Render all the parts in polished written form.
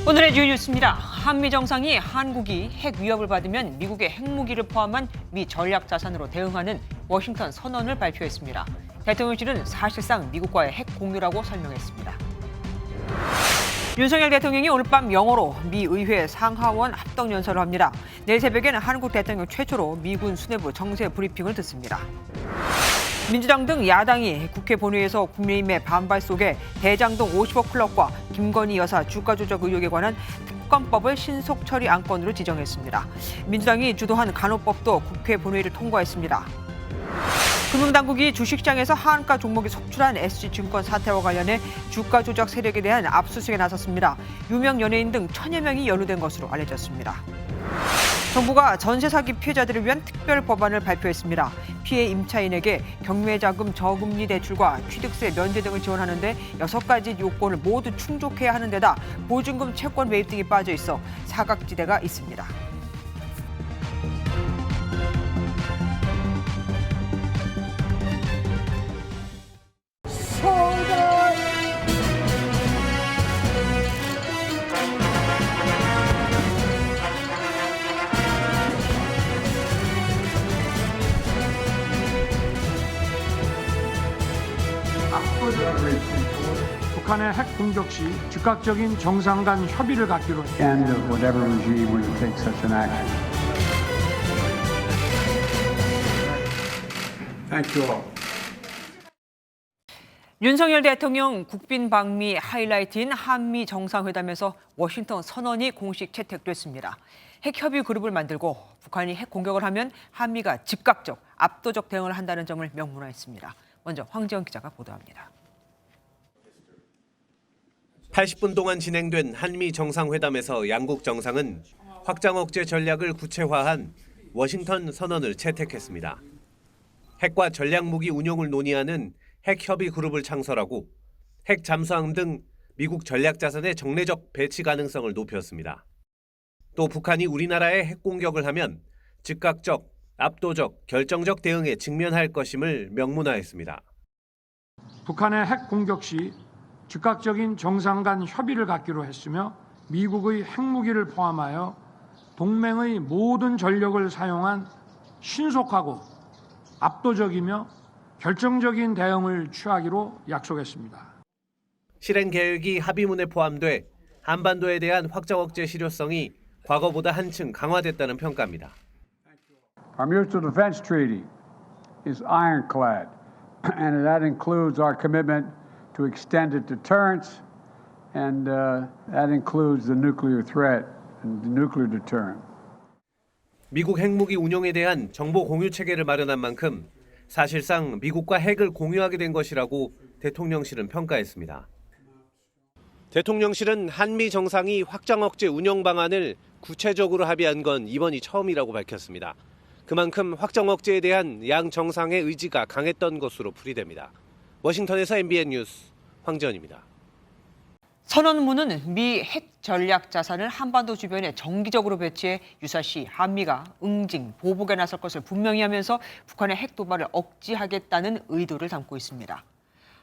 오늘의 주요 뉴스입니다. 한미 정상이 한국이 핵 위협을 받으면 미국의 핵무기를 포함한 미 전략 자산으로 대응하는 워싱턴 선언을 발표했습니다. 대통령실은 사실상 미국과의 핵 공유라고 설명했습니다. 윤석열 대통령이 오늘 밤 영어로 미 의회 상하원 합동 연설을 합니다. 내일 새벽에는 한국 대통령 최초로 미군 수뇌부 정세 브리핑을 듣습니다. 민주당 등 야당이 국회 본회의에서 국민의힘의 반발 속에 대장동 50억 클럽과 김건희 여사 주가 조작 의혹에 관한 특검법을 신속 처리 안건으로 지정했습니다. 민주당이 주도한 간호법도 국회 본회의를 통과했습니다. 금융당국이 주식시장에서 하한가 종목이 속출한 SG증권 사태와 관련해 주가 조작 세력에 대한 압수수색에 나섰습니다. 유명 연예인 등 1000여 명이 연루된 것으로 알려졌습니다. 정부가 전세 사기 피해자들을 위한 특별 법안을 발표했습니다. 피해 임차인에게 경매자금 저금리 대출과 취득세 면제 등을 지원하는데 6가지 요건을 모두 충족해야 하는 데다 보증금 채권 매입 등이 빠져 있어 사각지대가 있습니다. 북한의 핵 공격 시 즉각적인 정상 간 협의를 갖기로 end of whatever regime were to take such an action. Thank you all. 윤석열 대통령 국빈 방미 하이라이트인 한미 정상회담에서 워싱턴 선언이 공식 채택됐습니다. 핵협의 그룹을 만들고 북한이 핵 공격을 하면 한미가 즉각적, 압도적 대응을 한다는 점을 명문화했습니다. 먼저 황지영 기자가 보도합니다. 80분 동안 진행된 한미 정상회담에서 양국 정상은 확장 억제 전략을 구체화한 워싱턴 선언을 채택했습니다. 핵과 전략무기 운용을 논의하는 핵협의 그룹을 창설하고 핵 잠수함 등 미국 전략 자산의 정례적 배치 가능성을 높였습니다. 또 북한이 우리나라에 핵 공격을 하면 즉각적, 압도적, 결정적 대응에 직면할 것임을 명문화했습니다. 북한의 핵 공격 시 즉각적인 정상 간 협의를 갖기로 했으며 미국의 핵무기를 포함하여 동맹의 모든 전력을 사용한 신속하고 압도적이며 결정적인 대응을 취하기로 약속했습니다. 실행 계획이 합의문에 포함돼 한반도에 대한 확장 억제 실효성이 과거보다 한층 강화됐다는 평가입니다. Our mutual defense treaty is ironclad, and that includes our commitment to extended deterrence, and that includes the nuclear threat and the nuclear deterrent. 미국 핵무기 운용에 대한 정보 공유 체계를 마련한 만큼 사실상 미국과 핵을 공유하게 된 것이라고 대통령실은 평가했습니다. 대통령실은 한미 정상이 확장 억제 운용 방안을 구체적으로 합의한 건 이번이 처음이라고 밝혔습니다. 그만큼 확장 억제에 대한 양 정상의 의지가 강했던 것으로 풀이됩니다. 워싱턴에서 MBN 뉴스 황지연입니다. 선언문은 미 핵 전략 자산을 한반도 주변에 정기적으로 배치해 유사시 한미가 응징, 보복에 나설 것을 분명히 하면서 북한의 핵 도발을 억제하겠다는 의도를 담고 있습니다.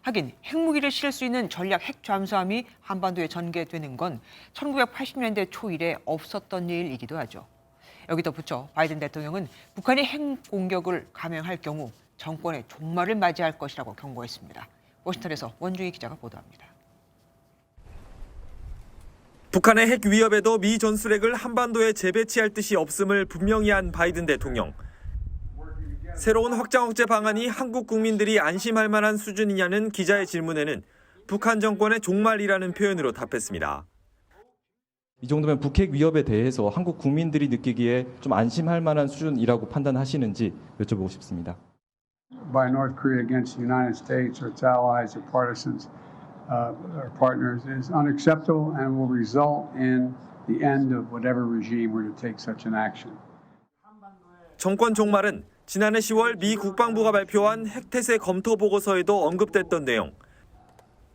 하긴 핵무기를 실을 수 있는 전략 핵 잠수함이 한반도에 전개되는 건 1980년대 초 이래 없었던 일이기도 하죠. 여기 덧붙여 바이든 대통령은 북한이 핵 공격을 감행할 경우 정권의 종말을 맞이할 것이라고 경고했습니다. 워싱턴에서 원중희 기자가 보도합니다. 북한의 핵 위협에도 미 전술핵을 한반도에 재배치할 뜻이 없음을 분명히 한 바이든 대통령. 새로운 확장 억제 방안이 한국 국민들이 안심할 만한 수준이냐는 기자의 질문에는 북한 정권의 종말이라는 표현으로 답했습니다. 이 정도면 북핵 위협에 대해서 한국 국민들이 느끼기에 좀 안심할 만한 수준이라고 판단하시는지 여쭤보고 싶습니다. By North Korea against the United States or its allies or partisans or partners is unacceptable and will result in the end of whatever regime were to take such an action. 정권 종말은 지난해 10월 미 국방부가 발표한 핵태세 검토 보고서에도 언급됐던 내용.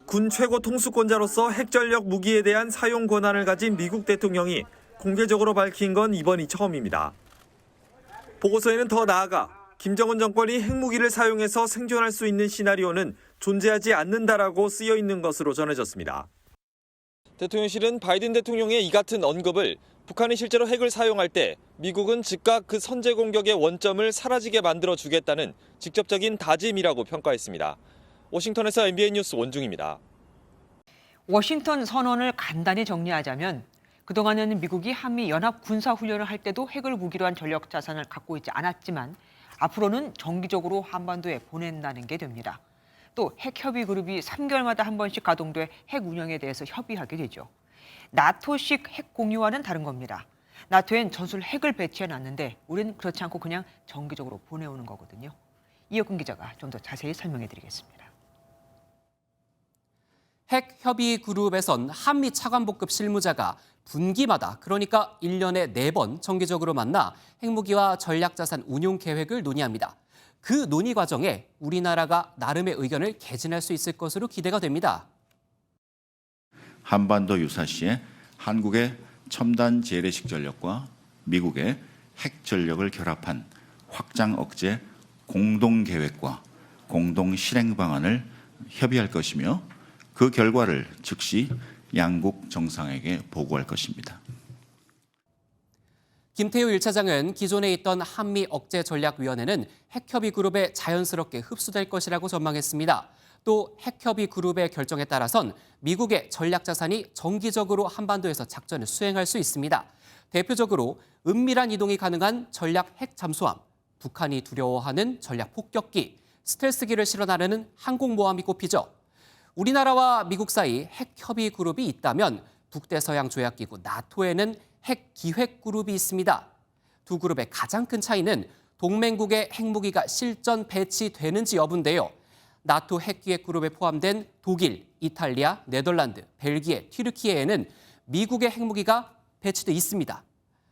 군 최고 통수권자로서 핵전력 무기에 대한 사용 권한을 가진 미국 대통령이 공개적으로 밝힌 건 이번이 처음입니다. 보고서에는 더 나아가 김정은 정권이 핵무기를 사용해서 생존할 수 있는 시나리오는 존재하지 않는다라고 쓰여 있는 것으로 전해졌습니다. 대통령실은 바이든 대통령의 이 같은 언급을 북한이 실제로 핵을 사용할 때 미국은 즉각 그 선제 공격의 원점을 사라지게 만들어주겠다는 직접적인 다짐이라고 평가했습니다. 워싱턴에서 MBN 뉴스 원중입니다. 워싱턴 선언을 간단히 정리하자면 그동안은 미국이 한미 연합 군사 훈련을 할 때도 핵을 무기로 한 전력 자산을 갖고 있지 않았지만 앞으로는 정기적으로 한반도에 보낸다는 게 됩니다. 또 핵협의 그룹이 3개월마다 한 번씩 가동돼 핵 운영에 대해서 협의하게 되죠. 나토식 핵 공유와는 다른 겁니다. 나토엔 전술 핵을 배치해놨는데 우리는 그렇지 않고 그냥 정기적으로 보내오는 거거든요. 이혁근 기자가 좀 더 자세히 설명해드리겠습니다. 핵 협의 그룹에선 한미 차관복급 실무자가 분기마다 그러니까 1년에 4번 정기적으로 만나 핵무기와 전략자산 운용 계획을 논의합니다. 그 논의 과정에 우리나라가 나름의 의견을 개진할 수 있을 것으로 기대가 됩니다. 한반도 유사시에 한국의 첨단 재래식 전력과 미국의 핵 전력을 결합한 확장 억제 공동 계획과 공동 실행 방안을 협의할 것이며 그 결과를 즉시 양국 정상에게 보고할 것입니다. 김태우 1차장은 기존에 있던 한미억제전략위원회는 핵협의 그룹에 자연스럽게 흡수될 것이라고 전망했습니다. 또 핵협의 그룹의 결정에 따라선 미국의 전략자산이 정기적으로 한반도에서 작전을 수행할 수 있습니다. 대표적으로 은밀한 이동이 가능한 전략 핵 잠수함, 북한이 두려워하는 전략 폭격기, 스텔스기를 실어 나르는 항공모함이 꼽히죠. 우리나라와 미국 사이 핵협의 그룹이 있다면 북대서양 조약기구 나토에는 핵기획그룹이 있습니다. 두 그룹의 가장 큰 차이는 동맹국의 핵무기가 실전 배치되는지 여부인데요. 나토 핵기획그룹에 포함된 독일, 이탈리아, 네덜란드, 벨기에, 튀르키예에는 미국의 핵무기가 배치돼 있습니다.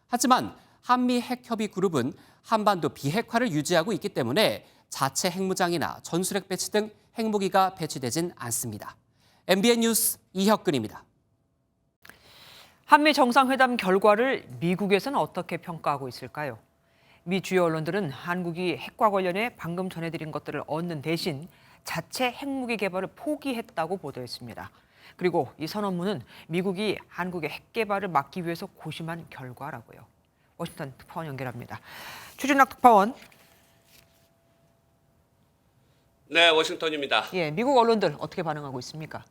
하지만 한미 핵협의 그룹은 한반도 비핵화를 유지하고 있기 때문에 자체 핵무장이나 전술핵 배치 등 핵무기가 배치되진 않습니다. MBN 뉴스 이혁근입니다. 한미 정상회담 결과를 미국에서는 어떻게 평가하고 있을까요? 미 주요 언론들은 한국이 핵과 관련해 방금 전해드린 것들을 얻는 대신 자체 핵무기 개발을 포기했다고 보도했습니다. 그리고 이 선언문은 미국이 한국의 핵 개발을 막기 위해서 고심한 결과라고요. 워싱턴 특파원 연결합니다. 추진학 특파원. 네, 워싱턴입니다. 예, 미국 언론들 어떻게 반응하고 있습니까?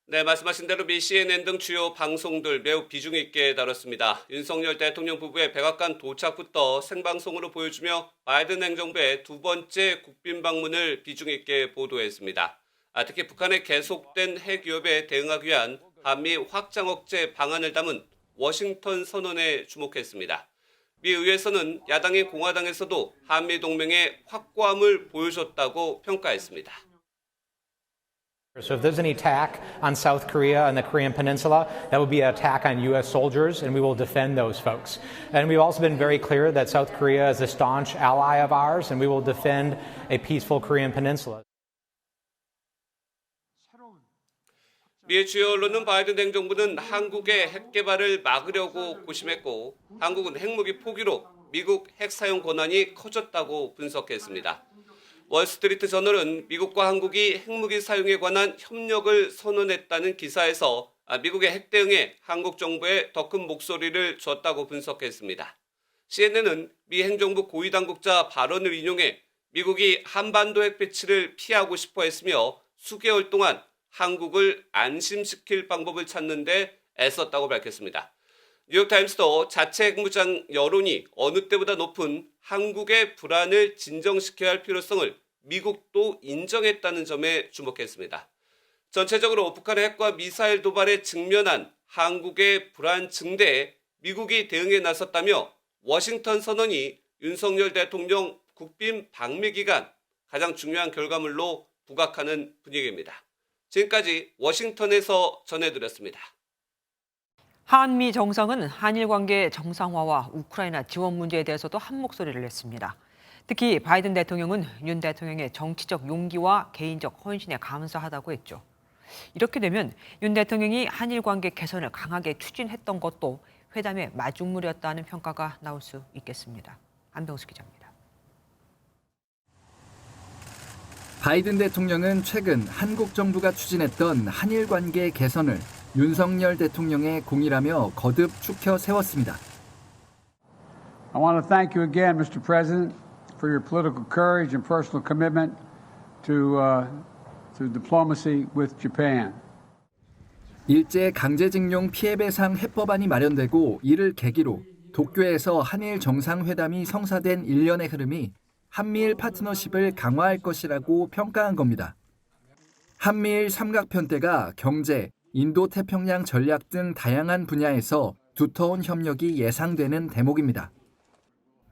네, 말씀하신 대로 미 CNN 등 주요 방송들 매우 비중 있게 다뤘습니다. 윤석열 대통령 부부의 백악관 도착부터 생방송으로 보여주며 바이든 행정부의 두 번째 국빈 방문을 비중 있게 보도했습니다. 특히 북한의 계속된 핵 위협에 대응하기 위한 한미 확장 억제 방안을 담은 워싱턴 선언에 주목했습니다. 미 의회에서는 야당인 공화당에서도 한미 동맹의 확고함을 보여줬다고 평가했습니다. So if there's an attack on South Korea and the Korean Peninsula, that would be an attack on U.S. soldiers, and we will defend those folks. And we've also been very clear that South Korea is a staunch ally of ours, and we will defend a peaceful Korean Peninsula. 미의 주요 언론은 바이든 행정부는 한국의 핵 개발을 막으려고 고심했고 한국은 핵무기 포기로 미국 핵 사용 권한이 커졌다고 분석했습니다. 월스트리트 저널은 미국과 한국이 핵무기 사용에 관한 협력을 선언했다는 기사에서 미국의 핵 대응에 한국 정부에 더 큰 목소리를 줬다고 분석했습니다. CNN은 미 행정부 고위 당국자 발언을 인용해 미국이 한반도 핵 배치를 피하고 싶어 했으며 수개월 동안 한국을 안심시킬 방법을 찾는 데 애썼다고 밝혔습니다. 뉴욕타임스도 자체 핵무장 여론이 어느 때보다 높은 한국의 불안을 진정시켜야 할 필요성을 미국도 인정했다는 점에 주목했습니다. 전체적으로 북한의 핵과 미사일 도발에 직면한 한국의 불안 증대에 미국이 대응에 나섰다며 워싱턴 선언이 윤석열 대통령 국빈 방미 기간 가장 중요한 결과물로 부각하는 분위기입니다. 지금까지 워싱턴에서 전해드렸습니다. 한미 정상은 한일 관계 정상화와 우크라이나 지원 문제에 대해서도 한 목소리를 냈습니다. 특히 바이든 대통령은 윤 대통령의 정치적 용기와 개인적 헌신에 감사하다고 했죠. 이렇게 되면 윤 대통령이 한일 관계 개선을 강하게 추진했던 것도 회담의 마중물이었다는 평가가 나올 수 있겠습니다. 안병수 기자입니다. 바이든 대통령은 최근 한국 정부가 추진했던 한일 관계 개선을 윤석열 대통령의 공이라며 거듭 축혀 세웠습니다. I want to thank you again, Mr. President, for your political courage and personal commitment to diplomacy with Japan. 일제 강제징용 피해배상 해법안이 마련되고 이를 계기로 도쿄에서 한일 정상회담이 성사된 일련의 흐름이 한미일 파트너십을 강화할 것이라고 평가한 겁니다. 한미일 삼각편대가 경제, 인도태평양 전략 등 다양한 분야에서 두터운 협력이 예상되는 대목입니다.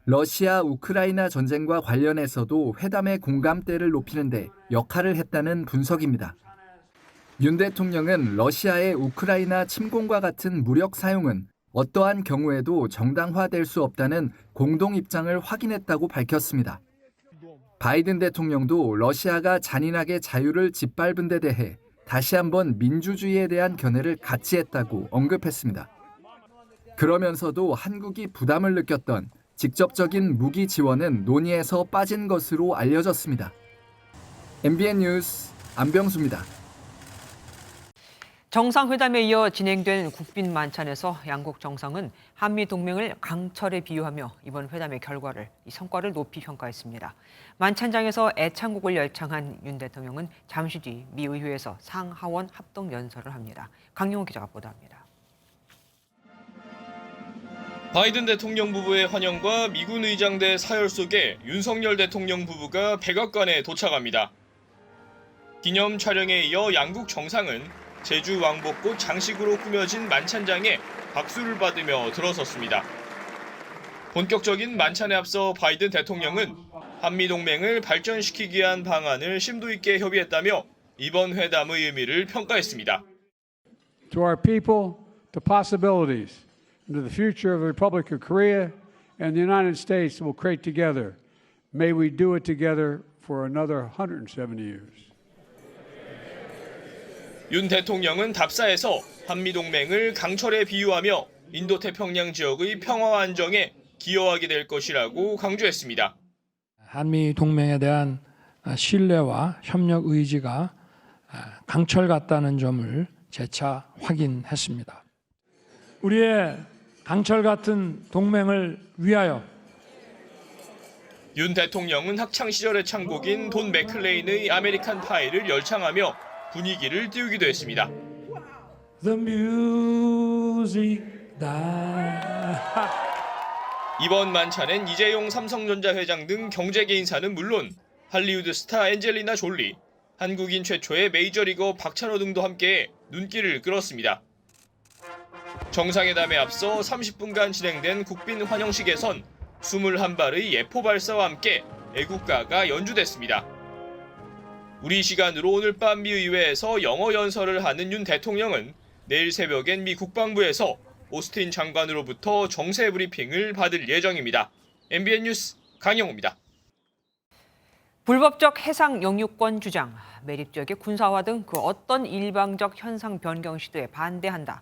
러시아 우크라이나 전쟁과 관련해서도 회담의 공감대를 높이는 데 역할을 했다는 분석입니다. 윤 대통령은 러시아의 우크라이나 침공과 같은 무력 사용은 어떠한 경우에도 정당화될 수 없다는 공동 입장을 확인했다고 밝혔습니다. 바이든 대통령도 러시아가 잔인하게 자유를 짓밟은 데 대해 다시 한번 민주주의에 대한 견해를 같이 했다고 언급했습니다. 그러면서도 한국이 부담을 느꼈던 직접적인 무기 지원은 논의에서 빠진 것으로 알려졌습니다. MBN 뉴스 안병수입니다. 정상회담에 이어 진행된 국빈 만찬에서 양국 정상은 한미 동맹을 강철에 비유하며 이번 회담의 결과를 이 성과를 높이 평가했습니다. 만찬장에서 애창곡을 열창한 윤 대통령은 잠시 뒤 미 의회에서 상하원 합동 연설을 합니다. 강용호 기자가 보도합니다. 바이든 대통령 부부의 환영과 미군 의장대 사열 속에 윤석열 대통령 부부가 백악관에 도착합니다. 기념 촬영에 이어 양국 정상은 제주 왕복꽃 장식으로 꾸며진 만찬장에 박수를 받으며 들어섰습니다. 본격적인 만찬에 앞서 바이든 대통령은 한미동맹을 발전시키기 위한 방안을 심도 있게 협의했다며 이번 회담의 의미를 평가했습니다. To our people, to possibilities, and to the future of the Republic of Korea and the United States will create together. May we do it together for another 170 years. 윤 대통령은 답사에서 한미동맹을 강철에 비유하며 인도태평양 지역의 평화와 안정에 기여하게 될 것이라고 강조했습니다. 한미 동맹에 대한 신뢰와 협력 의지가 강철 같다는 점을 재차 확인했습니다. 우리의 강철 같은 동맹을 위하여 윤 대통령은 학창 시절의 창곡인 돈 맥클레인의 아메리칸 파이를 열창하며 분위기를 띄우기도 했습니다. The music 이번 만찬엔 이재용 삼성전자 회장 등 경제계 인사는 물론 할리우드 스타 엔젤리나 졸리, 한국인 최초의 메이저리거 박찬호 등도 함께 눈길을 끌었습니다. 정상회담에 앞서 30분간 진행된 국빈 환영식에선 21발의 예포 발사와 함께 애국가가 연주됐습니다. 우리 시간으로 오늘 밤 미 의회에서 영어 연설을 하는 윤 대통령은 내일 새벽엔 미 국방부에서 오스틴 장관으로부터 정세 브리핑을 받을 예정입니다. MBN 뉴스 강영호입니다. 불법적 해상 영유권 주장, 매립 지역의 군사화 등 그 어떤 일방적 현상 변경 시도에 반대한다.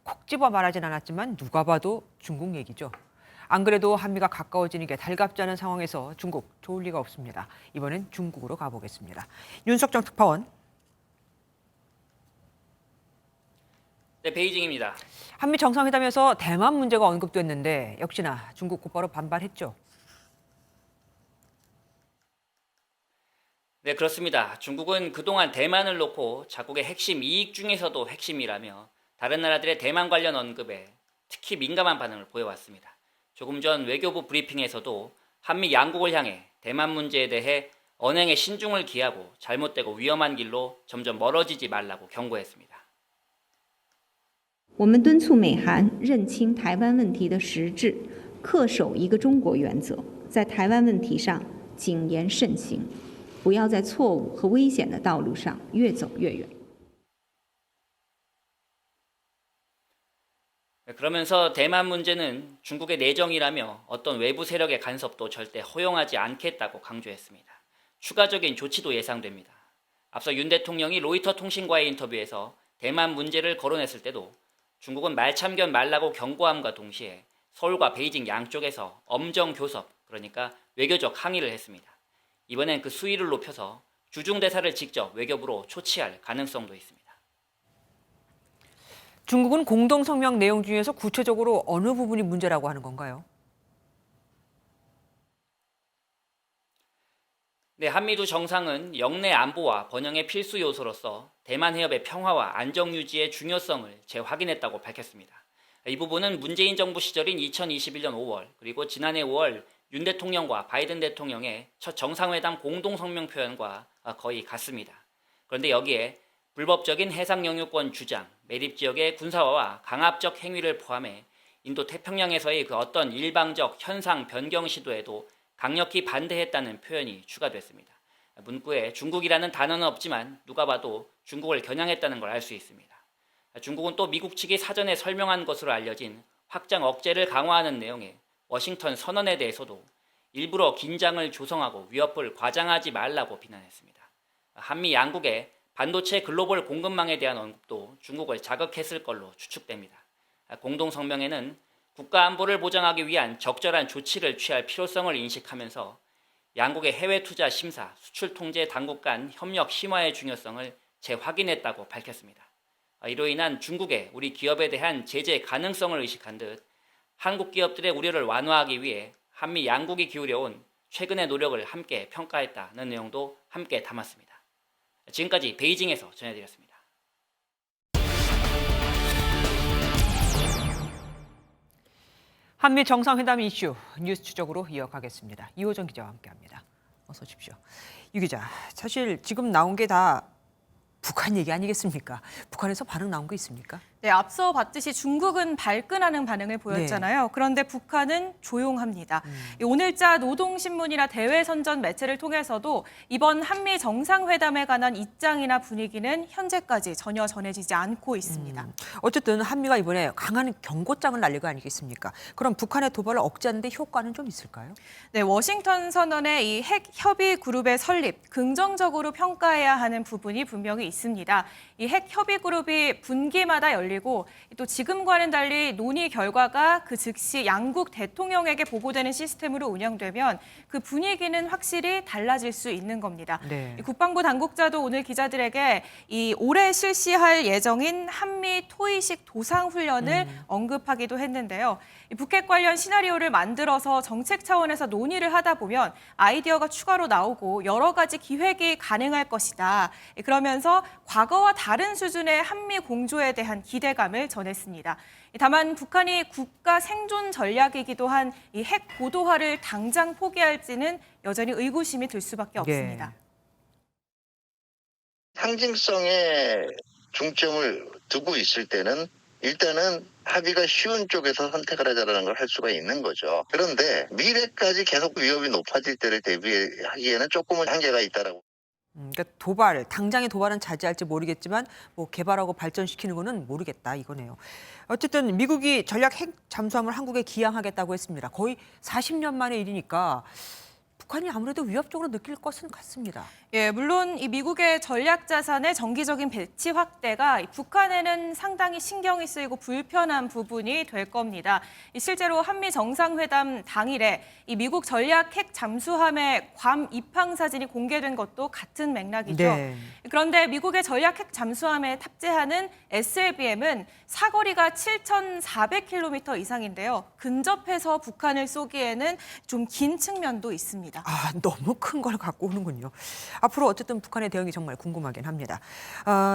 콕 집어 말하진 않았지만 누가 봐도 중국 얘기죠. 안 그래도 한미가 가까워지는 게 달갑지 않은 상황에서 중국 좋을 리가 없습니다. 이번엔 중국으로 가보겠습니다. 윤석정 특파원. 네, 베이징입니다. 한미 정상회담에서 대만 문제가 언급됐는데 역시나 중국 곧바로 반발했죠. 네, 그렇습니다. 중국은 그동안 대만을 놓고 자국의 핵심 이익 중에서도 핵심이라며 다른 나라들의 대만 관련 언급에 특히 민감한 반응을 보여왔습니다. 조금 전 외교부 브리핑에서도 한미 양국을 향해 대만 문제에 대해 언행에 신중을 기하고 잘못되고 위험한 길로 점점 멀어지지 말라고 경고했습니다. 我们敦促美韩认清台湾问题的实质，恪守一个中国原则，在台湾问题上谨言慎行，不要在错误和危险的道路上越走越远。 그러면서 대만 문제는 중국의 내정이라며 어떤 외부 세력의 간섭도 절대 허용하지 않겠다고 강조했습니다. 추가적인 조치도 예상됩니다. 앞서 윤 대통령이 로이터 통신과의 인터뷰에서 대만 문제를 거론했을 때도 중국은 말참견 말라고 경고함과 동시에 서울과 베이징 양쪽에서 엄정 교섭, 그러니까 외교적 항의를 했습니다. 이번엔 그 수위를 높여서 주중 대사를 직접 외교부로 초치할 가능성도 있습니다. 중국은 공동 성명 내용 중에서 구체적으로 어느 부분이 문제라고 하는 건가요? 네, 한미 두 정상은 영내 안보와 번영의 필수 요소로서 대만 해협의 평화와 안정 유지의 중요성을 재확인했다고 밝혔습니다. 이 부분은 문재인 정부 시절인 2021년 5월 그리고 지난해 5월 윤 대통령과 바이든 대통령의 첫 정상회담 공동 성명 표현과 거의 같습니다. 그런데 여기에 불법적인 해상 영유권 주장, 매립 지역의 군사화와 강압적 행위를 포함해 인도 태평양에서의 그 어떤 일방적 현상 변경 시도에도 강력히 반대했다는 표현이 추가됐습니다. 문구에 중국이라는 단어는 없지만 누가 봐도 중국을 겨냥했다는 걸 알 수 있습니다. 중국은 또 미국 측이 사전에 설명한 것으로 알려진 확장 억제를 강화하는 내용의 워싱턴 선언에 대해서도 일부러 긴장을 조성하고 위협을 과장하지 말라고 비난했습니다. 한미 양국의 반도체 글로벌 공급망에 대한 언급도 중국을 자극했을 걸로 추측됩니다. 공동 성명에는 국가 안보를 보장하기 위한 적절한 조치를 취할 필요성을 인식하면서 양국의 해외 투자 심사, 수출 통제 당국 간 협력 심화의 중요성을 재확인했다고 밝혔습니다. 이로 인한 중국의 우리 기업에 대한 제재 가능성을 의식한 듯 한국 기업들의 우려를 완화하기 위해 한미 양국이 기울여온 최근의 노력을 함께 평가했다는 내용도 함께 담았습니다. 지금까지 베이징에서 전해드렸습니다. 한미 정상회담 이슈 뉴스 추적으로 이어가겠습니다. 이호정 기자와 함께합니다. 어서 오십시오. 유 기자, 사실 지금 나온 게 다 북한 얘기 아니겠습니까? 북한에서 반응 나온 거 있습니까? 네, 앞서 봤듯이 중국은 발끈하는 반응을 보였잖아요. 네. 그런데 북한은 조용합니다. 오늘자 노동신문이나 대외선전 매체를 통해서도 이번 한미 정상회담에 관한 입장이나 분위기는 현재까지 전혀 전해지지 않고 있습니다. 어쨌든 한미가 이번에 강한 경고장을 날린 거 아니겠습니까? 그럼 북한의 도발을 억제하는 데 효과는 좀 있을까요? 네, 워싱턴 선언의 이 핵 협의 그룹의 설립, 긍정적으로 평가해야 하는 부분이 분명히 있습니다. 이 핵 협의 그룹이 분기마다 열리고 또 지금과는 달리 논의 결과가 그 즉시 양국 대통령에게 보고되는 시스템으로 운영되면 그 분위기는 확실히 달라질 수 있는 겁니다. 네. 국방부 당국자도 오늘 기자들에게 이 올해 실시할 예정인 한미 토의식 도상훈련을 언급하기도 했는데요. 이 북핵 관련 시나리오를 만들어서 정책 차원에서 논의를 하다 보면 아이디어가 추가로 나오고 여러 가지 기획이 가능할 것이다. 그러면서 과거와 다른 수준의 한미 공조에 대한 기대감을 전했습니다. 다만 북한이 국가 생존 전략이기도 한 이 핵 고도화를 당장 포기할지는 여전히 의구심이 들 수밖에 없습니다. 상징성에 중점을 두고 있을 때는 일단은 합의가 쉬운 쪽에서 선택을 하자라는 걸 할 수가 있는 거죠. 그런데 미래까지 계속 위협이 높아질 때를 대비하기에는 조금은 한계가 있다라고. 그러니까 도발, 당장의 도발은 자제할지 모르겠지만 뭐 개발하고 발전시키는 거는 모르겠다 이거네요. 어쨌든 미국이 전략 핵 잠수함을 한국에 기양하겠다고 했습니다. 거의 40년 만의 일이니까 북한이 아무래도 위협적으로 느낄 것은 같습니다. 예, 물론 이 미국의 전략 자산의 정기적인 배치 확대가 북한에는 상당히 신경이 쓰이고 불편한 부분이 될 겁니다. 실제로 한미 정상회담 당일에 이 미국 전략 핵 잠수함의 괌 입항 사진이 공개된 것도 같은 맥락이죠. 네. 그런데 미국의 전략 핵 잠수함에 탑재하는 SLBM은 사거리가 7,400km 이상인데요. 근접해서 북한을 쏘기에는 좀 긴 측면도 있습니다. 아, 너무 큰 걸 갖고 오는군요. 앞으로 어쨌든 북한의 대응이 정말 궁금하긴 합니다.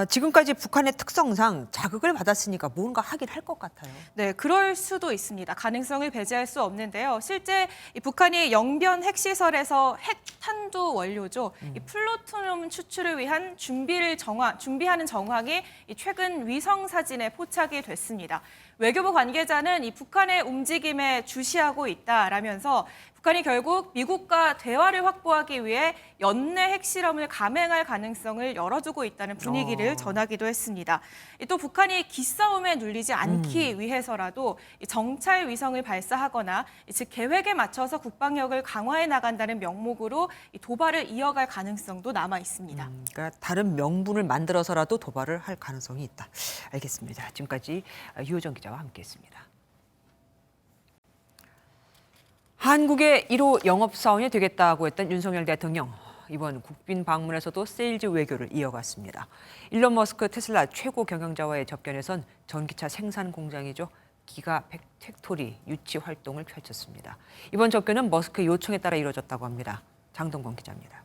지금까지 북한의 특성상 자극을 받았으니까 뭔가 하긴 할 것 같아요. 네, 그럴 수도 있습니다. 가능성을 배제할 수 없는데요. 실제 이 북한이 영변 핵시설에서 핵 탄두 원료죠. 이 플루토늄 추출을 위한 준비하는 정황이 최근 위성 사진에 포착이 됐습니다. 외교부 관계자는 이 북한의 움직임에 주시하고 있다라면서 북한이 결국 미국과 대화를 확보하기 위해 연내 핵실험을 감행할 가능성을 열어두고 있다는 분위기를 전하기도 했습니다. 또 북한이 기싸움에 눌리지 않기 위해서라도 정찰 위성을 발사하거나 즉 계획에 맞춰서 국방력을 강화해 나간다는 명목으로 도발을 이어갈 가능성도 남아 있습니다. 그러니까 다른 명분을 만들어서라도 도발을 할 가능성이 있다. 알겠습니다. 지금까지 유호정 기자와 함께했습니다. 한국의 1호 영업사원이 되겠다고 했던 윤석열 대통령. 이번 국빈 방문에서도 세일즈 외교를 이어갔습니다. 일론 머스크 테슬라 최고 경영자와의 접견에선 전기차 생산 공장이죠. 기가 팩토리 유치 활동을 펼쳤습니다. 이번 접견은 머스크의 요청에 따라 이루어졌다고 합니다. 장동건 기자입니다.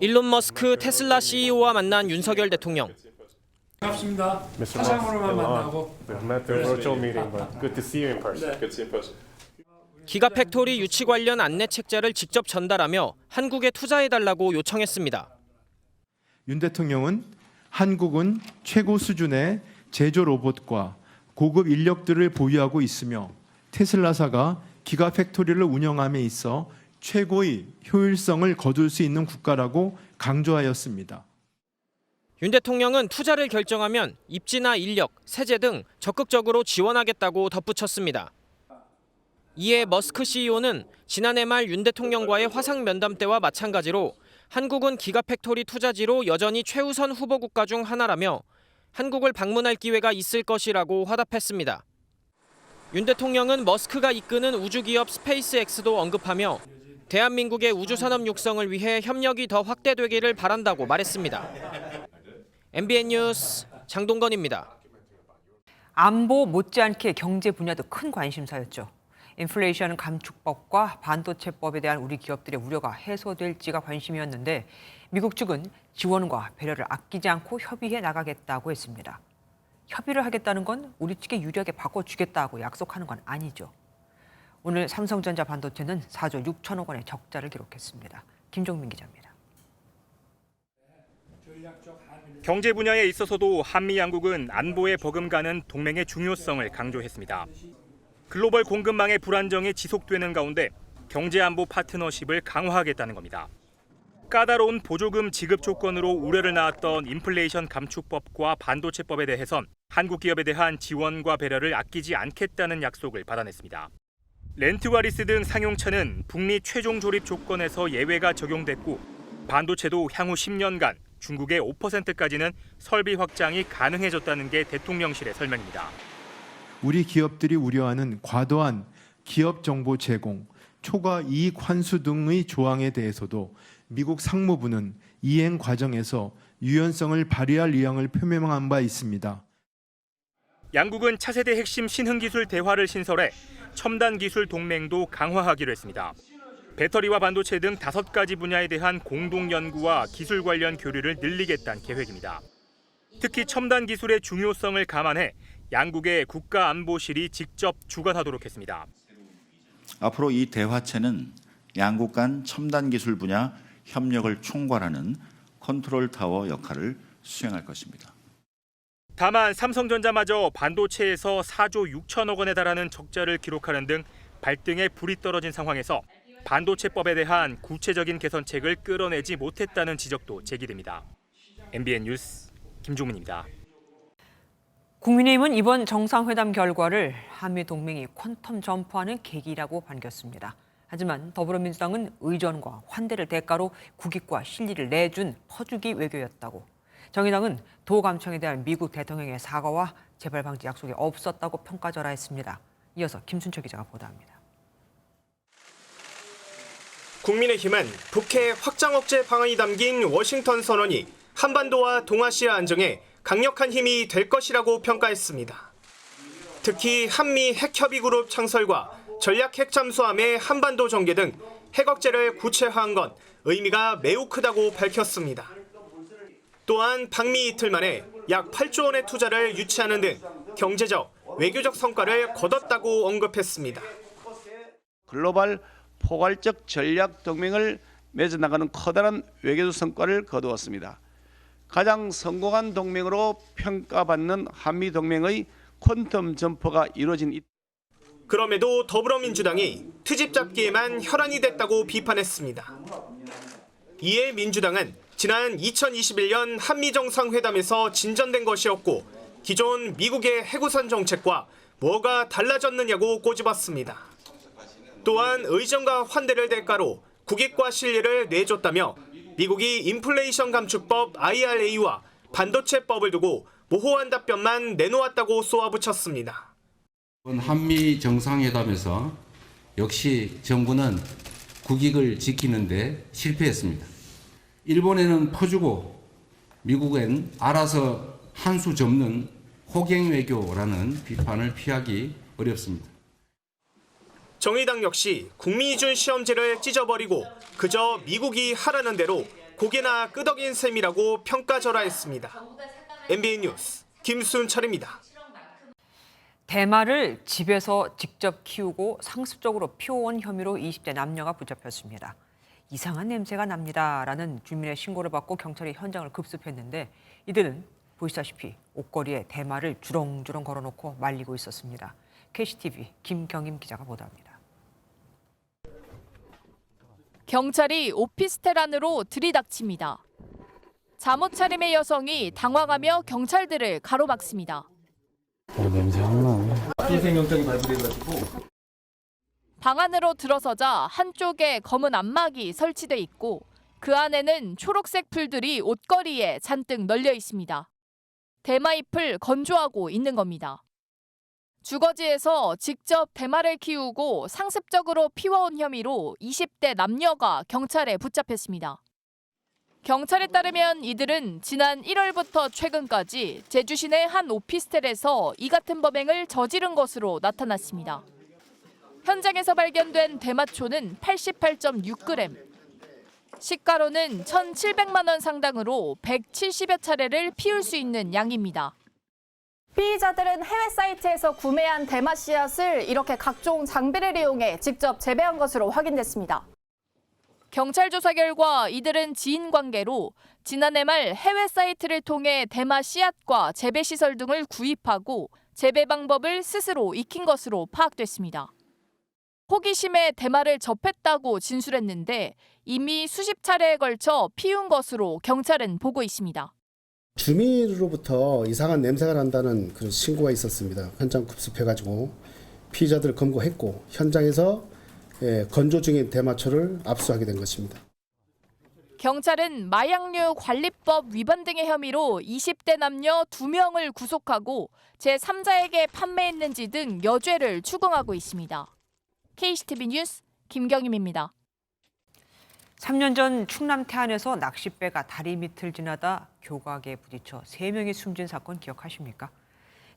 일론 머스크 테슬라 CEO와 만난 윤석열 대통령. 반갑습니다. 화상으로만 만나고. 기가팩토리 유치 관련 안내 책자를 직접 전달하며 한국에 투자해달라고 요청했습니다. 윤 대통령은 한국은 최고 수준의 제조 로봇과 고급 인력들을 보유하고 있으며 테슬라사가 기가팩토리를 운영함에 있어 최고의 효율성을 거둘 수 있는 국가라고 강조하였습니다. 윤 대통령은 투자를 결정하면 입지나 인력, 세제 등 적극적으로 지원하겠다고 덧붙였습니다. 이에 머스크 CEO는 지난해 말 윤 대통령과의 화상 면담 때와 마찬가지로 한국은 기가팩토리 투자지로 여전히 최우선 후보 국가 중 하나라며 한국을 방문할 기회가 있을 것이라고 화답했습니다. 윤 대통령은 머스크가 이끄는 우주기업 스페이스X도 언급하며 대한민국의 우주산업 육성을 위해 협력이 더 확대되기를 바란다고 말했습니다. MBN 뉴스 장동건입니다. 안보 못지않게 경제 분야도 큰 관심사였죠. 인플레이션 감축법과 반도체법에 대한 우리 기업들의 우려가 해소될지가 관심이었는데 미국 측은 지원과 배려를 아끼지 않고 협의해 나가겠다고 했습니다. 협의를 하겠다는 건 우리 측에 유리하게 바꿔주겠다고 약속하는 건 아니죠. 오늘 삼성전자 반도체는 4조 6천억 원의 적자를 기록했습니다. 김종민 기자입니다. 경제 분야에 있어서도 한미 양국은 안보에 버금가는 동맹의 중요성을 강조했습니다. 글로벌 공급망의 불안정이 지속되는 가운데 경제안보 파트너십을 강화하겠다는 겁니다. 까다로운 보조금 지급 조건으로 우려를 낳았던 인플레이션 감축법과 반도체법에 대해선 한국 기업에 대한 지원과 배려를 아끼지 않겠다는 약속을 받아냈습니다. 렌트와 리스 등 상용차는 북미 최종 조립 조건에서 예외가 적용됐고 반도체도 향후 10년간 중국의 5%까지는 설비 확장이 가능해졌다는 게 대통령실의 설명입니다. 우리 기업들이 우려하는 과도한 기업 정보 제공, 초과 이익 환수 등의 조항에 대해서도 미국 상무부는 이행 과정에서 유연성을 발휘할 의향을 표명한 바 있습니다. 양국은 차세대 핵심 신흥기술 대화를 신설해 첨단 기술 동맹도 강화하기로 했습니다. 배터리와 반도체 등 5가지 분야에 대한 공동 연구와 기술 관련 교류를 늘리겠다는 계획입니다. 특히 첨단 기술의 중요성을 감안해 양국의 국가안보실이 직접 주관하도록 했습니다. 앞으로 이 대화체는 양국 간 첨단 기술 분야 협력을 총괄하는 컨트롤 타워 역할을 수행할 것입니다. 다만 삼성전자마저 반도체에서 4조 6천억 원에 달하는 적자를 기록하는 등 발등에 불이 떨어진 상황에서 반도체법에 대한 구체적인 개선책을 끌어내지 못했다는 지적도 제기됩니다. MBN 뉴스 김종민입니다. 국민의힘은 이번 정상회담 결과를 한미 동맹이 퀀텀 점프하는 계기라고 반겼습니다. 하지만 더불어민주당은 의전과 환대를 대가로 국익과 실리를 내준 퍼주기 외교였다고. 정의당은 도감청에 대한 미국 대통령의 사과와 재발 방지 약속이 없었다고 평가절하했습니다. 이어서 김순철 기자가 보도합니다. 국민의힘은 북해 확장 억제 방안이 담긴 워싱턴 선언이 한반도와 동아시아 안정에 강력한 힘이 될 것이라고 평가했습니다. 특히 한미 핵협의그룹 창설과 전략 핵 잠수함의 한반도 전개 등 핵 억제를 구체화한 건 의미가 매우 크다고 밝혔습니다. 또한 방미 이틀 만에 약 8조 원의 투자를 유치하는 등 경제적, 외교적 성과를 거뒀다고 언급했습니다. 글로벌 포괄적 전략 동맹을 맺어나가는 커다란 외교적 성과를 거두었습니다. 가장 성공한 동맹으로 평가받는 한미 동맹의 퀀텀 점프가 이루어진 그럼에도 더불어민주당이 트집 잡기에만 혈안이 됐다고 비판했습니다. 이에 민주당은 지난 2021년 한미 정상회담에서 진전된 것이었고 기존 미국의 해구선 정책과 뭐가 달라졌느냐고 꼬집었습니다. 또한 의전과 환대를 대가로 국익과 실리를 내줬다며 미국이 인플레이션 감축법 IRA와 반도체법을 두고 모호한 답변만 내놓았다고 쏘아붙였습니다. 한미 정상회담에서 역시 정부는 국익을 지키는 데 실패했습니다. 일본에는 퍼주고 미국엔 알아서 한 수 접는 호갱 외교라는 비판을 피하기 어렵습니다. 정의당 역시 국민이준 시험제를 찢어버리고 그저 미국이 하라는 대로 고개나 끄덕인 셈이라고 평가절하했습니다. MBN 뉴스 김순철입니다. 대마를 집에서 직접 키우고 상습적으로 피워온 혐의로 20대 남녀가 붙잡혔습니다. 이상한 냄새가 납니다라는 주민의 신고를 받고 경찰이 현장을 급습했는데 이들은 보시다시피 옷걸이에 대마를 주렁주렁 걸어놓고 말리고 있었습니다. KCTV 김경임 기자가 보도합니다. 경찰이 오피스텔 안으로 들이닥칩니다. 잠옷차림의 여성이 당황하며 경찰들을 가로막습니다. 냄새 확 나네. 압수수색영장이 발부돼가지고. 방 안으로 들어서자 한쪽에 검은 안막이 설치돼 있고 그 안에는 초록색 풀들이 옷걸이에 잔뜩 널려 있습니다. 대마잎을 건조하고 있는 겁니다. 주거지에서 직접 대마를 키우고 상습적으로 피워온 혐의로 20대 남녀가 경찰에 붙잡혔습니다. 경찰에 따르면 이들은 지난 1월부터 최근까지 제주 시내 한 오피스텔에서 이 같은 범행을 저지른 것으로 나타났습니다. 현장에서 발견된 대마초는 88.6g, 시가로는 1,700만 원 상당으로 170여 차례를 피울 수 있는 양입니다. 피의자들은 해외 사이트에서 구매한 대마 씨앗을 이렇게 각종 장비를 이용해 직접 재배한 것으로 확인됐습니다. 경찰 조사 결과 이들은 지인 관계로 지난해 말 해외 사이트를 통해 대마 씨앗과 재배 시설 등을 구입하고 재배 방법을 스스로 익힌 것으로 파악됐습니다. 호기심에 대마를 접했다고 진술했는데 이미 수십 차례에 걸쳐 피운 것으로 경찰은 보고 있습니다. 주민으로부터 이상한 냄새가 난다는 그런 신고가 있었습니다. 현장 급습해가지고 피의자들을 검거했고 현장에서 건조 중인 대마초를 압수하게 된 것입니다. 경찰은 마약류 관리법 위반 등의 혐의로 20대 남녀 2명을 구속하고 제3자에게 판매했는지 등 여죄를 추궁하고 있습니다. KCTV 뉴스 김경임입니다. 3년 전 충남 태안에서 낚싯배가 다리 밑을 지나다 교각에 부딪혀 3명이 숨진 사건 기억하십니까?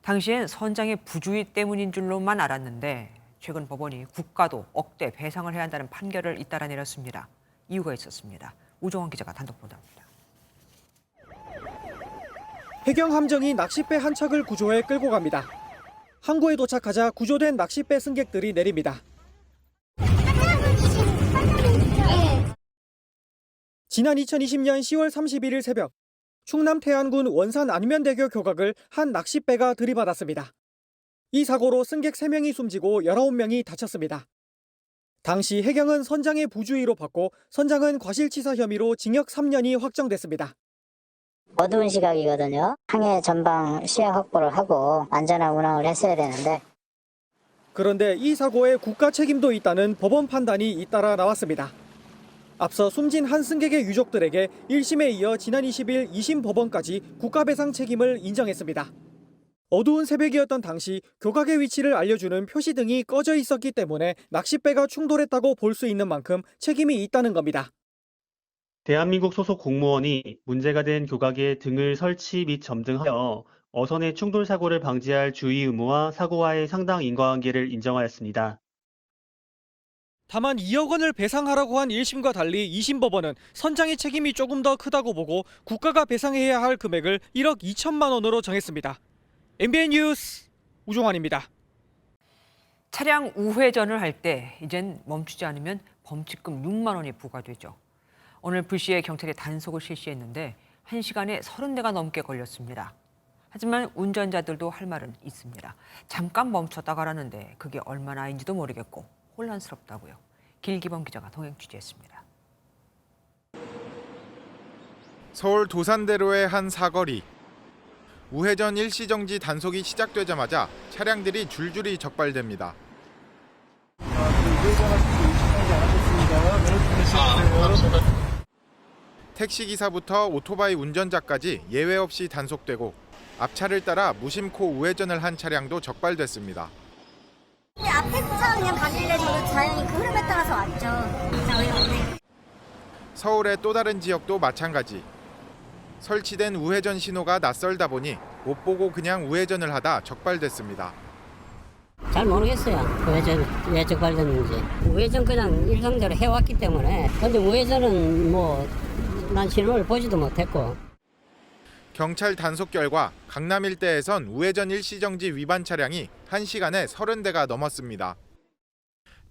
당시엔 선장의 부주의 때문인 줄로만 알았는데 최근 법원이 국가도 억대 배상을 해야 한다는 판결을 잇따라 내렸습니다. 이유가 있었습니다. 우정원 기자가 단독 보도합니다. 해경 함정이 낚싯배 한 척을 구조해 끌고 갑니다. 항구에 도착하자 구조된 낚싯배 승객들이 내립니다. 지난 2020년 10월 31일 새벽 충남 태안군 원산 안면대교 교각을 한 낚싯배가 들이받았습니다. 이 사고로 승객 3명이 숨지고 19명이 다쳤습니다. 당시 해경은 선장의 부주의로 받고 선장은 과실치사 혐의로 징역 3년이 확정됐습니다. 어두운 시각이거든요. 항해 전방 시야 확보를 하고 안전한 운항을 했어야 되는데. 그런데 이 사고에 국가 책임도 있다는 법원 판단이 잇따라 나왔습니다. 앞서 숨진 한 승객의 유족들에게 1심에 이어 지난 20일 2심 법원까지 국가배상 책임을 인정했습니다. 어두운 새벽이었던 당시 교각의 위치를 알려주는 표시 등이 꺼져 있었기 때문에 낚싯배가 충돌했다고 볼 수 있는 만큼 책임이 있다는 겁니다. 대한민국 소속 공무원이 문제가 된 교각에 등을 설치 및 점등하여 어선의 충돌 사고를 방지할 주의 의무와 사고와의 상당 인과관계를 인정하였습니다. 다만 2억 원을 배상하라고 한 1심과 달리 2심 법원은 선장의 책임이 조금 더 크다고 보고 국가가 배상해야 할 금액을 1억 2천만 원으로 정했습니다. MBN 뉴스 우종환입니다. 차량 우회전을 할 때 이젠 멈추지 않으면 범칙금 6만 원이 부과되죠. 오늘 불시에 경찰이 단속을 실시했는데 1시간에 30대가 넘게 걸렸습니다. 하지만 운전자들도 할 말은 있습니다. 잠깐 멈췄다 가라는데 그게 얼마나인지도 모르겠고 혼란스럽다고요. 길기범 기자가 동행 취재했습니다. 서울 도산대로의 한 사거리. 우회전 일시정지 단속이 시작되자마자 차량들이 줄줄이 적발됩니다. 택시기사부터 오토바이 운전자까지 예외 없이 단속되고 앞차를 따라 무심코 우회전을 한 차량도 적발됐습니다. 앞차가 했죠. 그냥 가길래 저도 자연히 그 흐름에 따라서 왔죠. 진짜 어이가 없네. 서울의 또 다른 지역도 마찬가지. 설치된 우회전 신호가 낯설다 보니 못 보고 그냥 우회전을 하다 적발됐습니다. 잘 모르겠어요. 왜 적발됐는지. 우회전 그냥 일상대로 해왔기 때문에. 근데 우회전은 난 신호를 보지도 못했고. 경찰 단속 결과 강남 일대에선 우회전 일시정지 위반 차량이 1시간에 30대가 넘었습니다.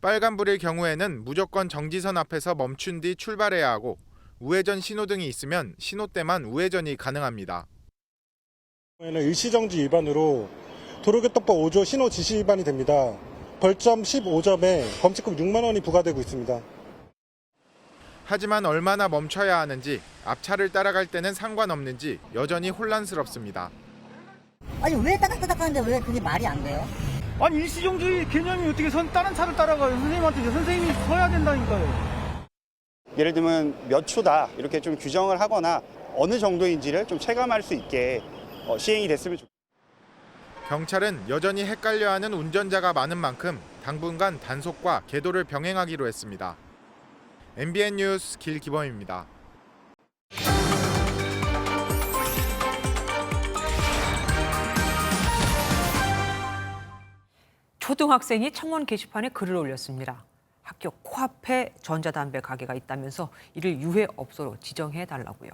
빨간불일 경우에는 무조건 정지선 앞에서 멈춘 뒤 출발해야 하고 우회전 신호등이 있으면 신호 때만 우회전이 가능합니다. 일시정지 위반으로 도로교통법 5조 신호 지시 위반이 됩니다. 벌점 15점에 범칙금 6만 원이 부과되고 있습니다. 하지만 얼마나 멈춰야 하는지, 앞차를 따라갈 때는 상관없는지 여전히 혼란스럽습니다. 아니 왜 따닥따닥 하는데 왜 그게 말이 안 돼요? 아니 일시정지 개념이 어떻게 다른 차를 따라가요? 선생님한테 선생님이 서야 된다니까요. 예를 들면 몇 초다 이렇게 좀 규정을 하거나 어느 정도인지를 좀 체감할 수 있게 시행이 됐으면 좋겠습니다. 경찰은 여전히 헷갈려하는 운전자가 많은 만큼 당분간 단속과 계도를 병행하기로 했습니다. MBN 뉴스 길기범입니다. 초등학생이 청원 게시판에 글을 올렸습니다. 학교 코앞에 전자담배 가게가 있다면서 이를 유해업소로 지정해달라고요.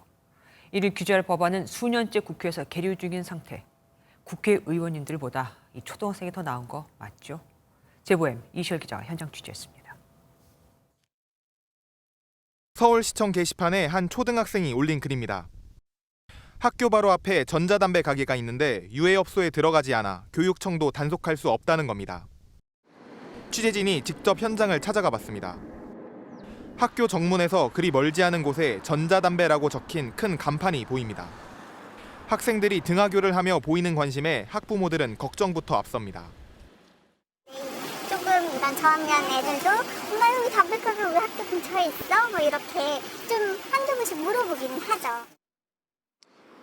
이를 규제할 법안은 수년째 국회에서 계류 중인 상태. 국회의원님들보다 이 초등학생이 더 나은 거 맞죠? 제보엠 이시열 기자가 현장 취재했습니다. 서울시청 게시판에 한 초등학생이 올린 글입니다. 학교 바로 앞에 전자담배 가게가 있는데 유해업소에 들어가지 않아 교육청도 단속할 수 없다는 겁니다. 취재진이 직접 현장을 찾아가 봤습니다. 학교 정문에서 그리 멀지 않은 곳에 전자담배라고 적힌 큰 간판이 보입니다. 학생들이 등하교를 하며 보이는 관심에 학부모들은 걱정부터 앞섭니다. 조금 일단 저학년 애들도 엄마 여기 담배가게 왜 학교 근처에 있어? 뭐 이렇게 좀 한두 번씩 물어보기는 하죠.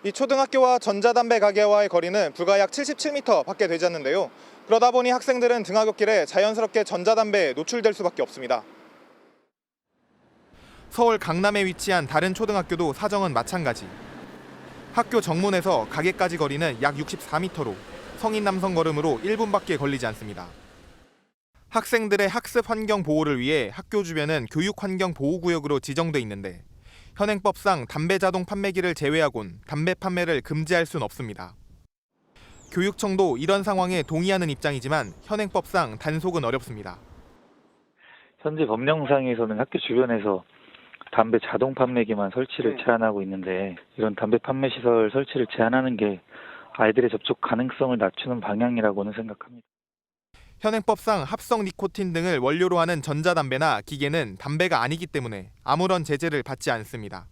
이 초등학교와 전자담배 가게와의 거리는 불과 약 77m 밖에 되지 않는데요. 그러다 보니 학생들은 등하굣길에 자연스럽게 전자담배에 노출될 수밖에 없습니다. 서울 강남에 위치한 다른 초등학교도 사정은 마찬가지. 학교 정문에서 가게까지 거리는 약 64m로 성인 남성 걸음으로 1분밖에 걸리지 않습니다. 학생들의 학습 환경 보호를 위해 학교 주변은 교육 환경 보호구역으로 지정돼 있는데 현행법상 담배 자동 판매기를 제외하곤 담배 판매를 금지할 수는 없습니다. 교육청도 이런 상황에 동의하는 입장이지만 현행법상 단속은 어렵습니다. 현재 법령상에서는 학교 주변에서 담배 자동 판매기만 설치를 제한하고 있는데 이런 담배 판매 시설 설치를 제한하는 게 아이들의 접촉 가능성을 낮추는 방향이라고는 생각합니다. 현행법상 합성 니코틴 등을 원료로 하는 전자담배나 기계는 담배가 아니기 때문에 아무런 제재를 받지 않습니다.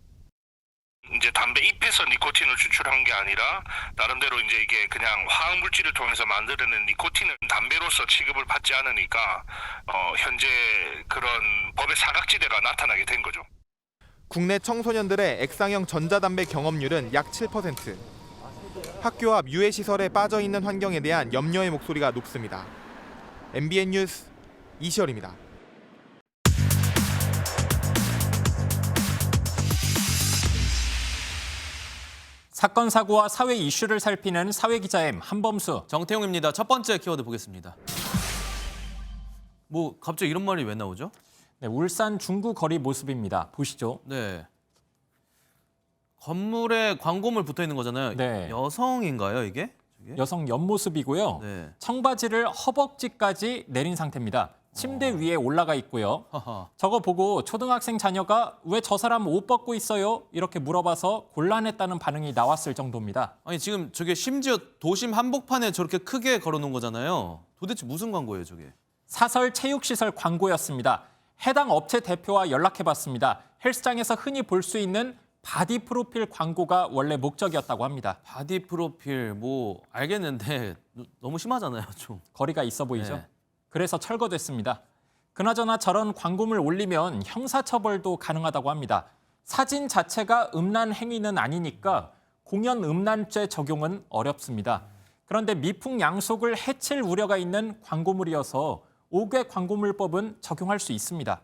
이제 담배 잎에서 니코틴을 추출한 게 아니라 나름대로 이제 이게 그냥 화학 물질을 통해서 만들어낸 니코틴은 담배로서 취급을 받지 않으니까 현재 그런 법의 사각지대가 나타나게 된 거죠. 국내 청소년들의 액상형 전자담배 경험률은 약 7%. 학교 앞 유해시설에 빠져 있는 환경에 대한 염려의 목소리가 높습니다. MBN 뉴스 이시열입니다. 사건 사고와 사회 이슈를 살피는 사회기자엠 한범수 정태용입니다. 첫 번째 키워드 보겠습니다. 뭐 갑자기 이런 말이 왜 나오죠? 네, 울산 중구 거리 모습입니다. 보시죠. 네. 건물에 광고물 붙어 있는 거잖아요. 네. 여성인가요, 이게? 여성 옆모습이고요. 네. 청바지를 허벅지까지 내린 상태입니다. 침대 위에 올라가 있고요. 하하. 저거 보고 초등학생 자녀가 왜 저 사람 옷 벗고 있어요? 이렇게 물어봐서 곤란했다는 반응이 나왔을 정도입니다. 아니 지금 저게 심지어 도심 한복판에 저렇게 크게 걸어놓은 거잖아요. 도대체 무슨 광고예요, 저게? 사설 체육시설 광고였습니다. 해당 업체 대표와 연락해봤습니다. 헬스장에서 흔히 볼 수 있는 바디 프로필 광고가 원래 목적이었다고 합니다. 바디 프로필 뭐 알겠는데 너무 심하잖아요, 좀. 거리가 있어 보이죠? 네. 그래서 철거됐습니다. 그나저나 저런 광고물 올리면 형사처벌도 가능하다고 합니다. 사진 자체가 음란 행위는 아니니까 공연 음란죄 적용은 어렵습니다. 그런데 미풍양속을 해칠 우려가 있는 광고물이어서 5개 광고물법은 적용할 수 있습니다.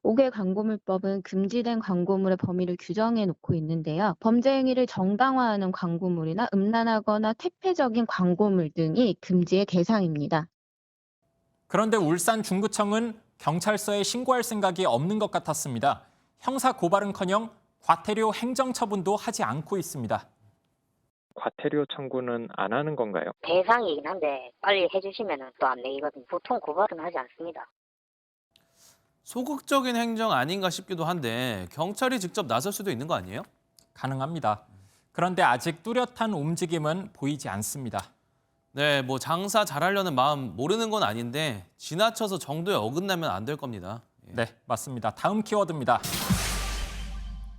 5개 광고물법은 금지된 광고물의 범위를 규정해 놓고 있는데요. 범죄 행위를 정당화하는 광고물이나 음란하거나 퇴폐적인 광고물 등이 금지의 대상입니다. 그런데 울산 중구청은 경찰서에 신고할 생각이 없는 것 같았습니다. 형사 고발은커녕 과태료 행정처분도 하지 않고 있습니다. 과태료 청구는 안 하는 건가요? 대상이긴 한데 빨리 해주시면 또 안 내기거든요. 보통 고발은 하지 않습니다. 소극적인 행정 아닌가 싶기도 한데 경찰이 직접 나설 수도 있는 거 아니에요? 가능합니다. 그런데 아직 뚜렷한 움직임은 보이지 않습니다. 네, 뭐 장사 잘하려는 마음 모르는 건 아닌데 지나쳐서 정도에 어긋나면 안 될 겁니다. 네, 맞습니다. 다음 키워드입니다.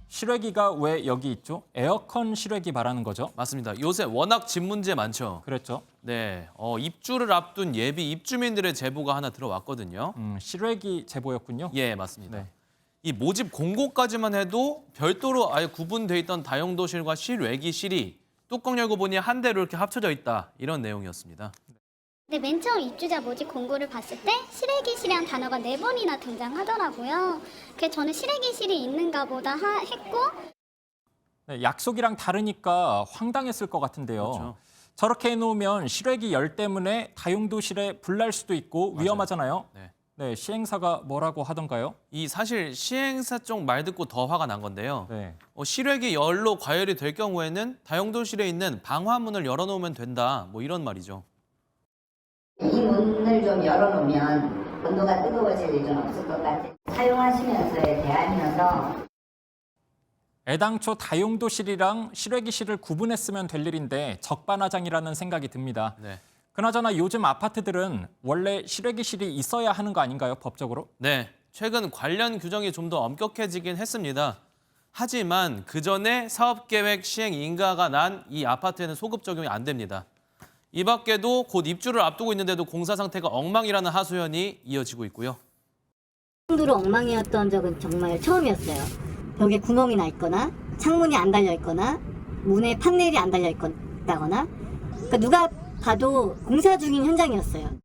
실외기가 왜 여기 있죠? 에어컨 실외기 말하는 거죠? 맞습니다. 요새 워낙 집 문제 많죠. 그렇죠. 네, 입주를 앞둔 예비 입주민들의 제보가 하나 들어왔거든요. 실외기 제보였군요. 예, 맞습니다. 네. 이 모집 공고까지만 해도 별도로 아예 구분돼 있던 다용도실과 실외기실이 뚜껑 열고 보니 한 대로 이렇게 합쳐져 있다. 이런 내용이었습니다. 근데 맨 처음 입주자 모집 공고를 봤을 때 실외기실이라는 단어가 4번이나 등장하더라고요. 그래서 저는 실외기실이 있는가 보다 했고 네, 약속이랑 다르니까 황당했을 것 같은데요. 그렇죠. 저렇게 해놓으면 실외기 열 때문에 다용도실에 불 날 수도 있고 위험하잖아요. 네, 시행사가 뭐라고 하던가요? 이 사실 시행사 쪽 말 듣고 더 화가 난 건데요. 네. 실외기 열로 과열이 될 경우에는 다용도실에 있는 방화문을 열어놓으면 된다. 뭐 이런 말이죠. 이 문을 좀 열어놓으면 온도가 뜨거워질 일은 없을 것 같아요. 사용하시면서의 대안이어서 애당초 다용도실이랑 실외기실을 구분했으면 될 일인데 적반하장이라는 생각이 듭니다. 네. 그나저나 요즘 아파트들은 원래 실외기실이 있어야 하는 거 아닌가요, 법적으로? 네, 최근 관련 규정이 좀 더 엄격해지긴 했습니다. 하지만 그 전에 사업계획 시행 인가가 난 이 아파트에는 소급 적용이 안 됩니다. 이 밖에도 곧 입주를 앞두고 있는데도 공사 상태가 엉망이라는 하소연이 이어지고 있고요. 정도로 엉망이었던 적은 정말 처음이었어요. 벽에 구멍이 나 있거나 창문이 안 달려 있거나 문에 판넬이 안 달려 있다거나 그러니까 누가 봐도 공사 중인 현장이었어요.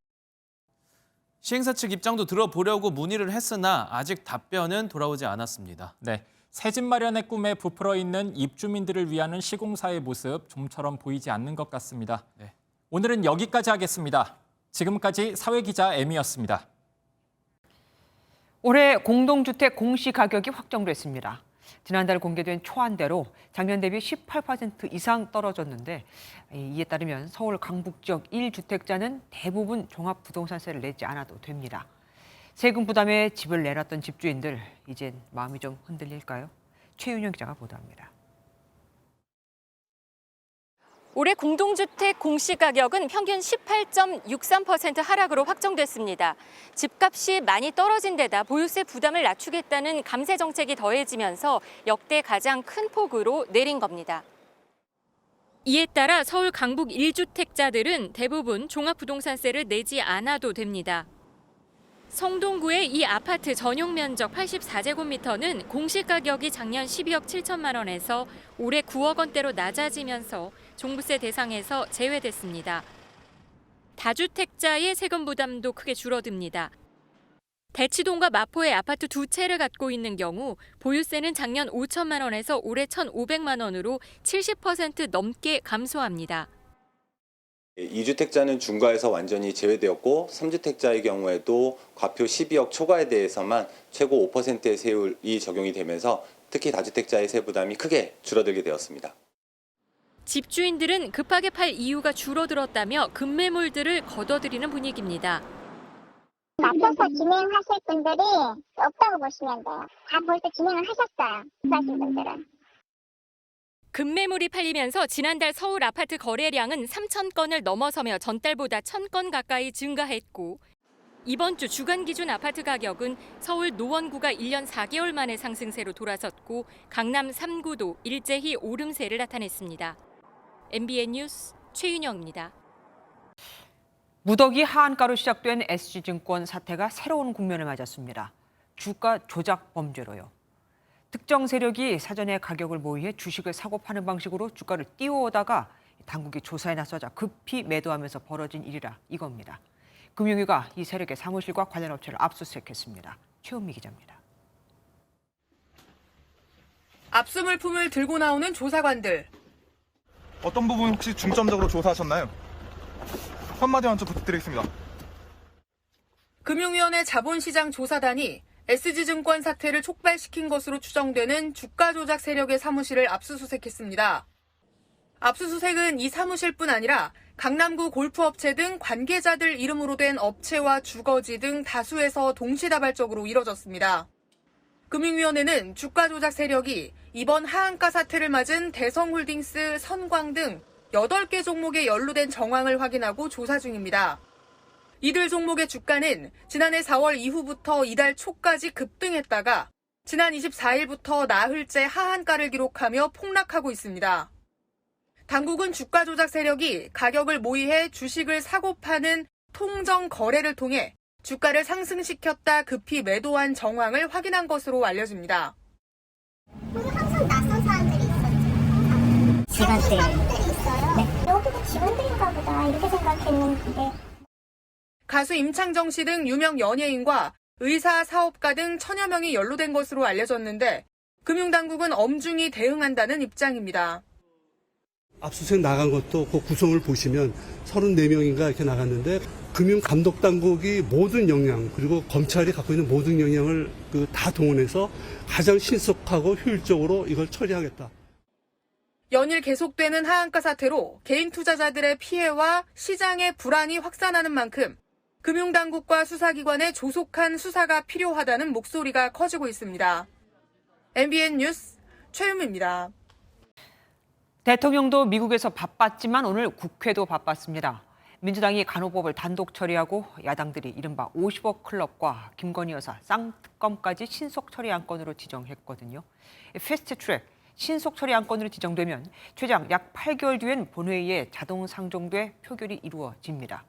시행사 측 입장도 들어보려고 문의를 했으나 아직 답변은 돌아오지 않았습니다. 네, 새집 마련의 꿈에 부풀어 있는 입주민들을 위하는 시공사의 모습 좀처럼 보이지 않는 것 같습니다. 네. 오늘은 여기까지 하겠습니다. 지금까지 사회기자 M이었습니다. 올해 공동주택 공시가격이 확정됐습니다. 지난달 공개된 초안대로 작년 대비 18% 이상 떨어졌는데 이에 따르면 서울 강북 지역 1주택자는 대부분 종합부동산세를 내지 않아도 됩니다. 세금 부담에 집을 내놨던 집주인들 이젠 마음이 좀 흔들릴까요? 최윤영 기자가 보도합니다. 올해 공동주택 공시가격은 평균 18.63% 하락으로 확정됐습니다. 집값이 많이 떨어진 데다 보유세 부담을 낮추겠다는 감세 정책이 더해지면서 역대 가장 큰 폭으로 내린 겁니다. 이에 따라 서울 강북 1주택자들은 대부분 종합부동산세를 내지 않아도 됩니다. 성동구의 이 아파트 전용 면적 84제곱미터는 공시가격이 작년 12억 7천만 원에서 올해 9억 원대로 낮아지면서 종부세 대상에서 제외됐습니다. 다주택자의 세금 부담도 크게 줄어듭니다. 대치동과 마포의 아파트 두 채를 갖고 있는 경우 보유세는 작년 5천만 원에서 올해 1,500만 원으로 70% 넘게 감소합니다. 2주택자는 중과에서 완전히 제외되었고 3주택자의 경우에도 과표 12억 초과에 대해서만 최고 5%의 세율이 적용이 되면서 특히 다주택자의 세부담이 크게 줄어들게 되었습니다. 집주인들은 급하게 팔 이유가 줄어들었다며 급매물들을 걷어들이는 분위기입니다. 맞춰서 진행하실 분들이 없다고 보시면 돼요. 다 벌써 진행을 하셨어요. 하신 분들은. 급매물이 팔리면서 지난달 서울 아파트 거래량은 3,000건을 넘어서며 전달보다 1,000건 가까이 증가했고 이번 주 주간 기준 아파트 가격은 서울 노원구가 1년 4개월 만에 상승세로 돌아섰고 강남 3구도 일제히 오름세를 나타냈습니다. MBN 뉴스 최윤영입니다. 무더기 하한가로 시작된 SG증권 사태가 새로운 국면을 맞았습니다. 주가 조작 범죄로요. 특정 세력이 사전에 가격을 모의해 주식을 사고 파는 방식으로 주가를 띄워오다가 당국이 조사에 나서자 급히 매도하면서 벌어진 일이라 이겁니다. 금융위가 이 세력의 사무실과 관련 업체를 압수수색했습니다. 최은미 기자입니다. 압수 물품을 들고 나오는 조사관들. 어떤 부분 혹시 중점적으로 조사하셨나요? 한마디만 좀 부탁드리겠습니다. 금융위원회 자본시장 조사단이 SG증권 사태를 촉발시킨 것으로 추정되는 주가 조작 세력의 사무실을 압수수색했습니다. 압수수색은 이 사무실뿐 아니라 강남구 골프업체 등 관계자들 이름으로 된 업체와 주거지 등 다수에서 동시다발적으로 이뤄졌습니다. 금융위원회는 주가 조작 세력이 이번 하한가 사태를 맞은 대성홀딩스, 선광 등 8개 종목에 연루된 정황을 확인하고 조사 중입니다. 이들 종목의 주가는 지난해 4월 이후부터 이달 초까지 급등했다가 지난 24일부터 나흘째 하한가를 기록하며 폭락하고 있습니다. 당국은 주가 조작 세력이 가격을 모의해 주식을 사고 파는 통정 거래를 통해 주가를 상승시켰다 급히 매도한 정황을 확인한 것으로 알려집니다. 우리 항상 낯선 사람들이 있었죠. 사람들이 있어요. 네. 여기도 직원들인가 보다 이렇게 생각했는데. 가수 임창정 씨 등 유명 연예인과 의사, 사업가 등 천여 명이 연루된 것으로 알려졌는데 금융당국은 엄중히 대응한다는 입장입니다. 압수수색 나간 것도 그 구성을 보시면 34명인가 이렇게 나갔는데 금융감독당국이 모든 역량 그리고 검찰이 갖고 있는 모든 역량을 다 동원해서 가장 신속하고 효율적으로 이걸 처리하겠다. 연일 계속되는 하한가 사태로 개인 투자자들의 피해와 시장의 불안이 확산하는 만큼 금융당국과 수사기관의 조속한 수사가 필요하다는 목소리가 커지고 있습니다. MBN 뉴스 최유미입니다. 대통령도 미국에서 바빴지만 오늘 국회도 바빴습니다. 민주당이 간호법을 단독 처리하고 야당들이 이른바 50억 클럽과 김건희 여사 쌍특검까지 신속 처리 안건으로 지정했거든요. 패스트트랙 신속 처리 안건으로 지정되면 최장 약 8개월 뒤엔 본회의에 자동 상정돼 표결이 이루어집니다.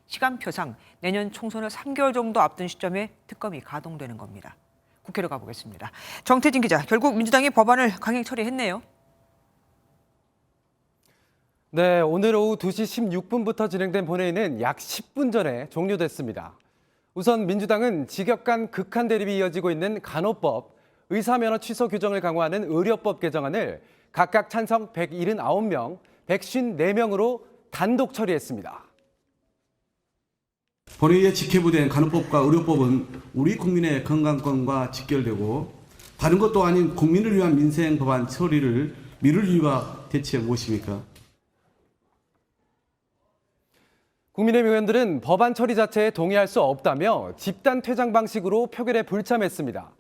시간표상 내년 총선을 3개월 정도 앞둔 시점에 특검이 가동되는 겁니다. 국회로 가보겠습니다. 정태진 기자, 결국 민주당이 법안을 강행 처리했네요. 네, 오늘 오후 2시 16분부터 진행된 본회의는 약 10분 전에 종료됐습니다. 우선 민주당은 직역간 극한 대립이 이어지고 있는 간호법, 의사면허 취소 규정을 강화하는 의료법 개정안을 각각 찬성 179명, 154명으로 단독 처리했습니다. 본회의에 직회부된 간호법과 의료법은 우리 국민의 건강권과 직결되고 다른 것도 아닌 국민을 위한 민생 법안 처리를 미룰 이유가 대체 무엇입니까? 국민의힘 의원들은 법안 처리 자체에 동의할 수 없다며 집단 퇴장 방식으로 표결에 불참했습니다.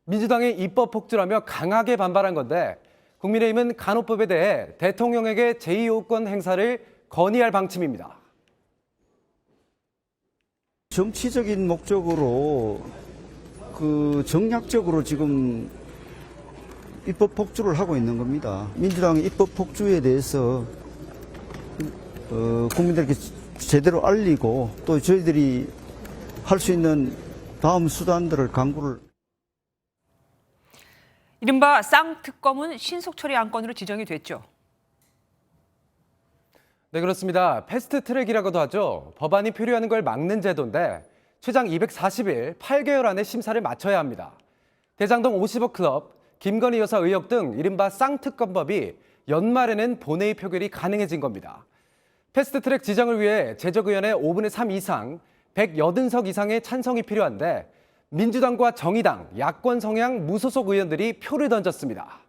민주당의 입법 폭주라며 강하게 반발한 건데 국민의힘은 간호법에 대해 대통령에게 제2요건 행사를 건의할 방침입니다. 정치적인 목적으로 정략적으로 지금 입법 폭주를 하고 있는 겁니다. 민주당의 입법 폭주에 대해서 국민들에게 제대로 알리고 또 저희들이 할 수 있는 다음 수단들을 강구를. 이른바 쌍특검은 신속처리 안건으로 지정이 됐죠. 네, 그렇습니다. 패스트트랙이라고도 하죠. 법안이 표류하는 걸 막는 제도인데 최장 240일, 8개월 안에 심사를 마쳐야 합니다. 대장동 50억 클럽, 김건희 여사 의혹 등 이른바 쌍특검법이 연말에는 본회의 표결이 가능해진 겁니다. 패스트트랙 지정을 위해 제적의원의 5분의 3 이상, 180석 이상의 찬성이 필요한데 민주당과 정의당, 야권 성향 무소속 의원들이 표를 던졌습니다.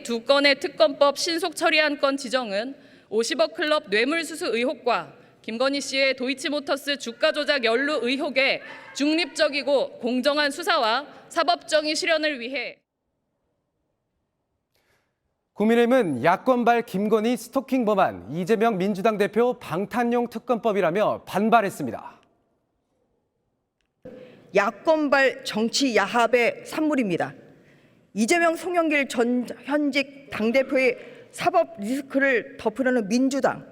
두 건의 특검법 신속 처리 안건 지정은 50억 클럽 뇌물수수 의혹과 김건희 씨의 도이치모터스 주가 조작 연루 의혹의 중립적이고 공정한 수사와 사법정의 실현을 위해 국민의힘은 야권발 김건희 스토킹 법안, 이재명 민주당 대표 방탄용 특검법이라며 반발했습니다. 야권발 정치 야합의 산물입니다. 이재명 송영길 전 현직 당대표의 사법 리스크를 덮으려는 민주당,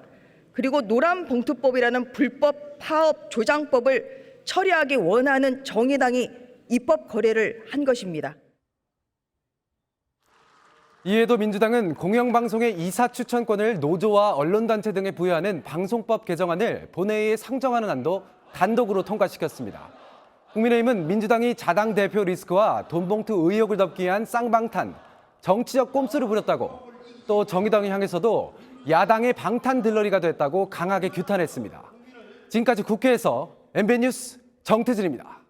그리고 노란봉투법이라는 불법 파업 조장법을 처리하기 원하는 정의당이 입법 거래를 한 것입니다. 이에도 민주당은 공영방송의 이사 추천권을 노조와 언론단체 등에 부여하는 방송법 개정안을 본회의에 상정하는 안도 단독으로 통과시켰습니다. 국민의힘은 민주당이 자당 대표 리스크와 돈봉투 의혹을 덮기 위한 쌍방탄, 정치적 꼼수를 부렸다고, 또 정의당을 향해서도 야당의 방탄 들러리가 됐다고 강하게 규탄했습니다. 지금까지 국회에서 MBN 뉴스 정태진입니다.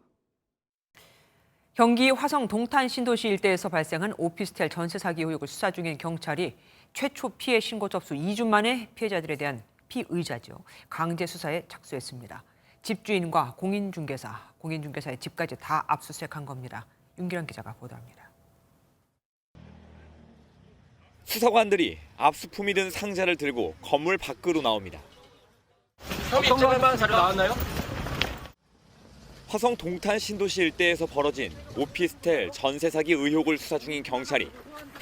경기 화성 동탄 신도시 일대에서 발생한 오피스텔 전세 사기 의혹을 수사 중인 경찰이 최초 피해 신고 접수 2주 만에 피해자들에 대한 피의자죠. 강제 수사에 착수했습니다. 집주인과 공인중개사의 집까지 다 압수수색한 겁니다. 윤기란 기자가 보도합니다. 수사관들이 압수품이 든 상자를 들고 건물 밖으로 나옵니다. 어떤 만한 자료 나왔나요? 화성 동탄 신도시 일대에서 벌어진 오피스텔 전세 사기 의혹을 수사 중인 경찰이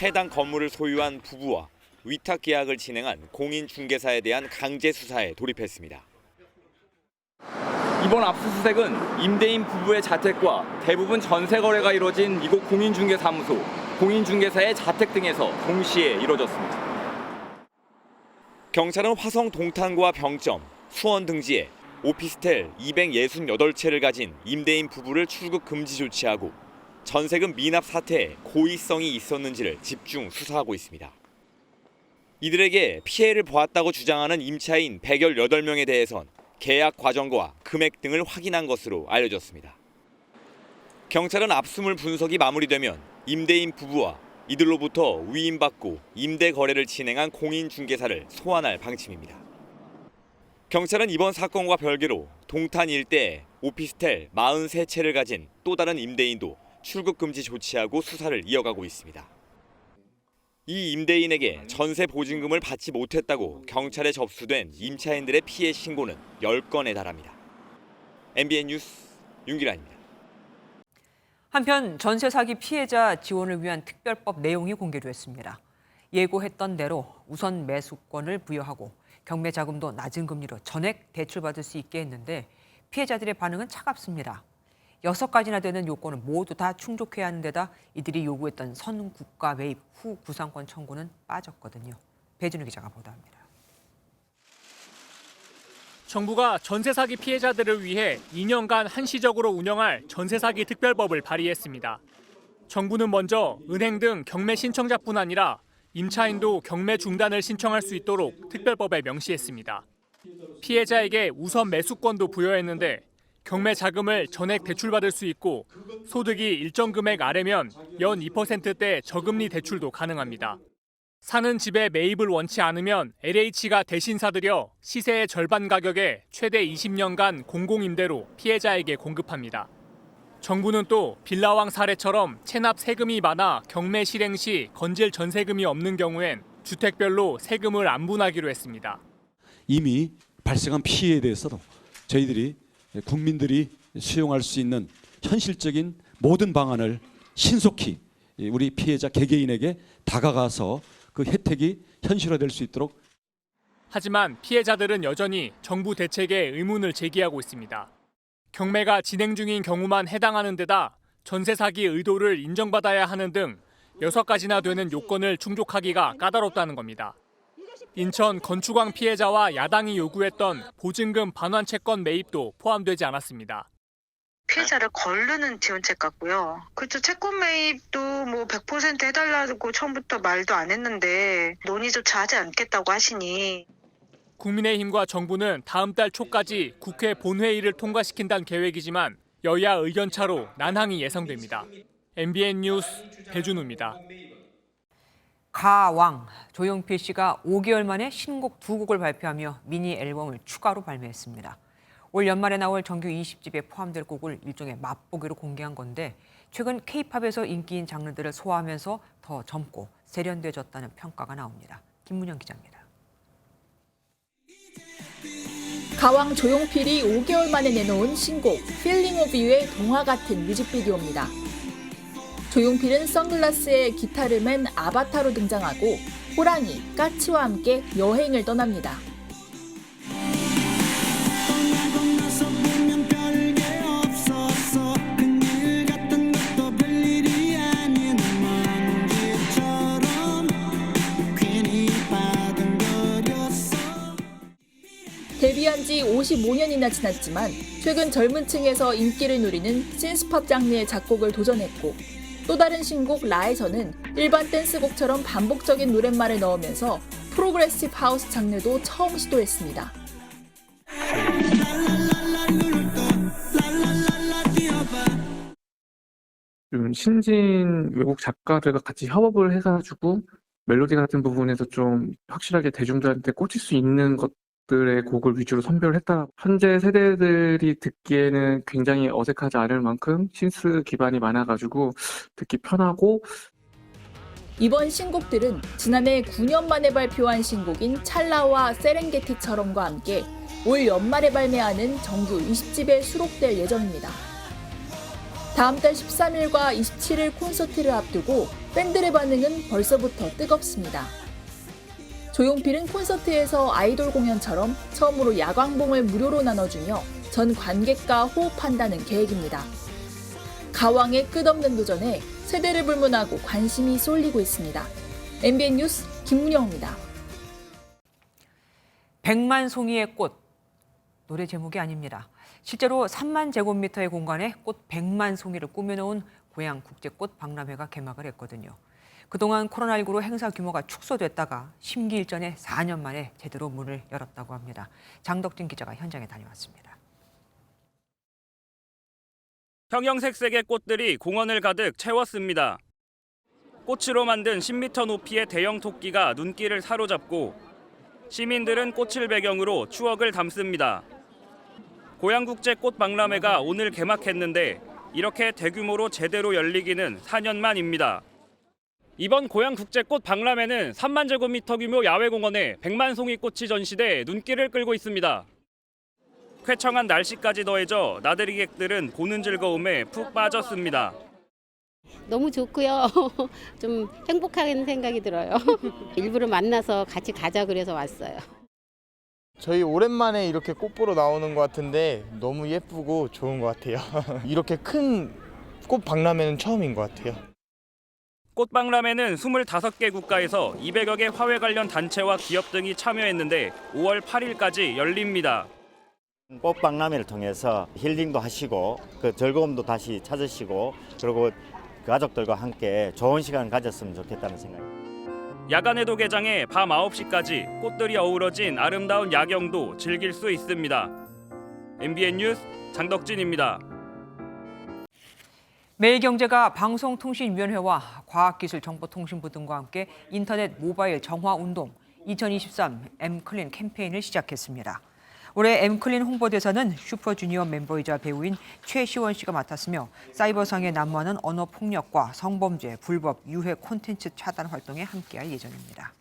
해당 건물을 소유한 부부와 위탁 계약을 진행한 공인중개사에 대한 강제 수사에 돌입했습니다. 이번 압수수색은 임대인 부부의 자택과 대부분 전세 거래가 이루어진 이곳 공인중개사무소, 공인중개사의 자택 등에서 동시에 이루어졌습니다. 경찰은 화성 동탄과 병점, 수원 등지에 오피스텔 268채를 가진 임대인 부부를 출국 금지 조치하고 전세금 미납 사태에 고의성이 있었는지를 집중 수사하고 있습니다. 이들에게 피해를 보았다고 주장하는 임차인 118명에 대해선 계약 과정과 금액 등을 확인한 것으로 알려졌습니다. 경찰은 압수물 분석이 마무리되면 임대인 부부와 이들로부터 위임받고 임대 거래를 진행한 공인중개사를 소환할 방침입니다. 경찰은 이번 사건과 별개로 동탄 일대에 오피스텔 43채를 가진 또 다른 임대인도 출국 금지 조치하고 수사를 이어가고 있습니다. 이 임대인에게 전세 보증금을 받지 못했다고 경찰에 접수된 임차인들의 피해 신고는 10건에 달합니다. MBN 뉴스 윤기란입니다. 한편 전세 사기 피해자 지원을 위한 특별법 내용이 공개됐습니다. 예고했던 대로 우선 매수권을 부여하고 경매 자금도 낮은 금리로 전액 대출받을 수 있게 했는데 피해자들의 반응은 차갑습니다. 6가지나 되는 요건을 모두 다 충족해야 하는 데다 이들이 요구했던 선국가 매입 후 구상권 청구는 빠졌거든요. 배준우 기자가 보도합니다. 정부가 전세 사기 피해자들을 위해 2년간 한시적으로 운영할 전세 사기 특별법을 발의했습니다. 정부는 먼저 은행 등 경매 신청자뿐 아니라 임차인도 경매 중단을 신청할 수 있도록 특별법에 명시했습니다. 피해자에게 우선 매수권도 부여했는데 경매 자금을 전액 대출받을 수 있고 소득이 일정 금액 아래면 연 2%대 저금리 대출도 가능합니다. 사는 집에 매입을 원치 않으면 LH가 대신 사들여 시세의 절반 가격에 최대 20년간 공공임대로 피해자에게 공급합니다. 정부는 또 빌라왕 사례처럼 체납 세금이 많아 경매 실행 시 건질 전세금이 없는 경우엔 주택별로 세금을 안분하기로 했습니다. 이미 발생한 피해에 대해서도 저희들이 국민들이 수용할 수 있는 현실적인 모든 방안을 신속히 우리 피해자 개개인에게 다가가서 그 혜택이 현실화될 수 있도록. 하지만 피해자들은 여전히 정부 대책에 의문을 제기하고 있습니다. 경매가 진행 중인 경우만 해당하는 데다 전세 사기 의도를 인정받아야 하는 등 6가지나 되는 요건을 충족하기가 까다롭다는 겁니다. 인천 건축왕 피해자와 야당이 요구했던 보증금 반환 채권 매입도 포함되지 않았습니다. 피해자를 거르는 지원책 같고요. 그렇죠. 채권 매입도 뭐 100% 해달라고 처음부터 말도 안 했는데 논의조차 하지 않겠다고 하시니. 국민의힘과 정부는 다음 달 초까지 국회 본회의를 통과시킨다는 계획이지만 여야 의견차로 난항이 예상됩니다. MBN 뉴스 배준우입니다. 가왕 조용필 씨가 5개월 만에 신곡 2곡을 발표하며 미니 앨범을 추가로 발매했습니다. 올 연말에 나올 정규 20집에 포함될 곡을 일종의 맛보기로 공개한 건데 최근 K-팝에서 인기인 장르들을 소화하면서 더 젊고 세련돼졌다는 평가가 나옵니다. 김문영 기자입니다. 가왕 조용필이 5개월 만에 내놓은 신곡 Feeling of You의 동화 같은 뮤직비디오입니다. 조용필은 선글라스에 기타를 맨 아바타로 등장하고 호랑이, 까치와 함께 여행을 떠납니다. 25년이나 지났지만 최근 젊은 층에서 인기를 누리는 신스팝 장르의 작곡을 도전했고 또 다른 신곡 라에서는 일반 댄스곡처럼 반복적인 노랫말을 넣으면서 프로그레시브 하우스 장르도 처음 시도했습니다. 좀 신진 외국 작가들과 같이 협업을 해가지고 멜로디 같은 부분에서 좀 확실하게 대중들한테 꽂힐 수 있는 것들의 곡을 위주로 선별을 했다. 현재 세대들이 듣기에는 굉장히 어색하지 않을 만큼 신스 기반이 많아가지고 듣기 편하고 이번 신곡들은 지난해 9년 만에 발표한 신곡인 찰나와 세렝게티처럼과 함께 올 연말에 발매하는 정규 20집에 수록될 예정입니다. 다음 달 13일과 27일 콘서트를 앞두고 팬들의 반응은 벌써부터 뜨겁습니다. 조용필은 콘서트에서 아이돌 공연처럼 처음으로 야광봉을 무료로 나눠주며 전 관객과 호흡한다는 계획입니다. 가왕의 끝없는 도전에 세대를 불문하고 관심이 쏠리고 있습니다. MBN 뉴스 김문영입니다. 100만 송이의 꽃, 노래 제목이 아닙니다. 실제로 3만 제곱미터의 공간에 꽃 100만 송이를 꾸며놓은 고양 국제꽃 박람회가 개막을 했거든요. 그동안 코로나19로 행사 규모가 축소됐다가 심기일전에 4년 만에 제대로 문을 열었다고 합니다. 장덕진 기자가 현장에 다녀왔습니다. 형형색색의 꽃들이 공원을 가득 채웠습니다. 꽃으로 만든 10m 높이의 대형 토끼가 눈길을 사로잡고 시민들은 꽃을 배경으로 추억을 담습니다. 고양국제꽃 박람회가 오늘 개막했는데 이렇게 대규모로 제대로 열리기는 4년 만입니다. 이번 고양국제꽃 박람회는 3만 제곱미터 규모 야외공원에 100만 송이 꽃이 전시돼 눈길을 끌고 있습니다. 쾌청한 날씨까지 더해져 나들이객들은 보는 즐거움에 푹 빠졌습니다. 너무 좋고요. 좀 행복하게 생각이 들어요. 일부러 만나서 같이 가자 그래서 왔어요. 저희 오랜만에 이렇게 꽃 보러 나오는 것 같은데 너무 예쁘고 좋은 것 같아요. 이렇게 큰 꽃 박람회는 처음인 것 같아요. 꽃 박람회는 25개 국가에서 200여 개 화훼 관련 단체와 기업 등이 참여했는데 5월 8일까지 열립니다. 꽃 박람회를 통해서 힐링도 하시고 그 즐거움도 다시 찾으시고 그리고 가족들과 함께 좋은 시간 가졌으면 좋겠다는 생각입니다. 야간에도 개장해 밤 9시까지 꽃들이 어우러진 아름다운 야경도 즐길 수 있습니다. MBN 뉴스 장덕진입니다. 매일경제가 방송통신위원회와 과학기술정보통신부 등과 함께 인터넷 모바일 정화운동 2023 M클린 캠페인을 시작했습니다. 올해 M클린 홍보대사는 슈퍼주니어 멤버이자 배우인 최시원 씨가 맡았으며 사이버상에 난무하는 언어폭력과 성범죄, 불법 유해 콘텐츠 차단 활동에 함께할 예정입니다.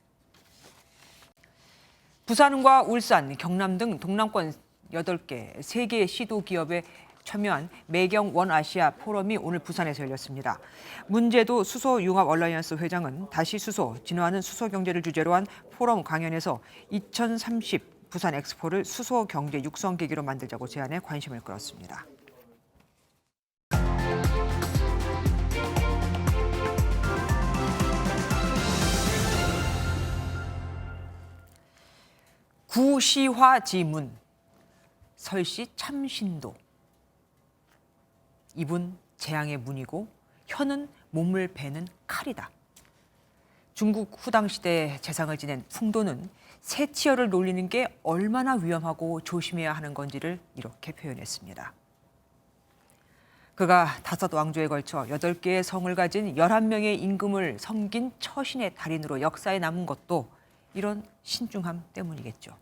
부산과 울산, 경남 등 동남권 8개, 3개의 시도 기업에 참여한 매경 원아시아 포럼이 오늘 부산에서 열렸습니다. 문제도 수소융합 얼라이언스 회장은 다시 수소, 진화하는 수소경제를 주제로 한 포럼 강연에서 2030 부산 엑스포를 수소 경제 육성 계기로 만들자고 제안해 관심을 끌었습니다. 구시화지문, 설씨 참신도. 입은 재앙의 문이고 혀는 몸을 베는 칼이다. 중국 후당 시대의 재상을 지낸 풍도는 새치열을 놀리는 게 얼마나 위험하고 조심해야 하는 건지를 이렇게 표현했습니다. 그가 5 왕조에 걸쳐 8개의 성을 가진 11명의 임금을 섬긴 처신의 달인으로 역사에 남은 것도 이런 신중함 때문이겠죠.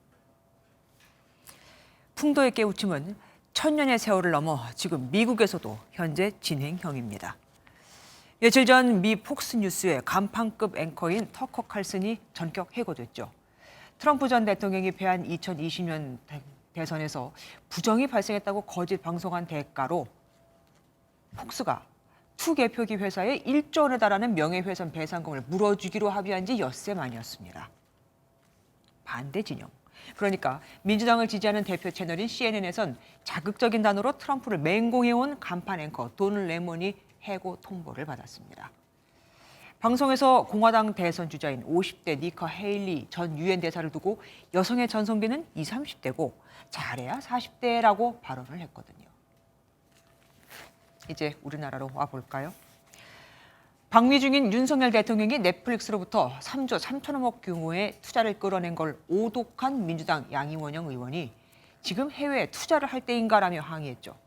풍도의 깨우침은 1000년의 세월을 넘어 지금 미국에서도 현재 진행형입니다. 며칠 전 미 폭스뉴스의 간판급 앵커인 터커 칼슨이 전격 해고됐죠. 트럼프 전 대통령이 패한 2020년 대선에서 부정이 발생했다고 거짓 방송한 대가로 폭스가 투개표기 회사에 1조 원에 달하는 명예훼손 배상금을 물어주기로 합의한 지 엿새 만이었습니다. 반대 진영. 그러니까 민주당을 지지하는 대표 채널인 CNN에선 자극적인 단어로 트럼프를 맹공해온 간판 앵커 도널 레몬이 해고 통보를 받았습니다. 방송에서 공화당 대선 주자인 50대 니커 헤일리 전 유엔 대사를 두고 여성의 전성기는 20, 30대고 잘해야 40대라고 발언을 했거든요. 이제 우리나라로 와볼까요? 방미 중인 윤석열 대통령이 넷플릭스로부터 3조 3천억 규모의 투자를 끌어낸 걸 오독한 민주당 양이원영 의원이 지금 해외에 투자를 할 때인가라며 항의했죠.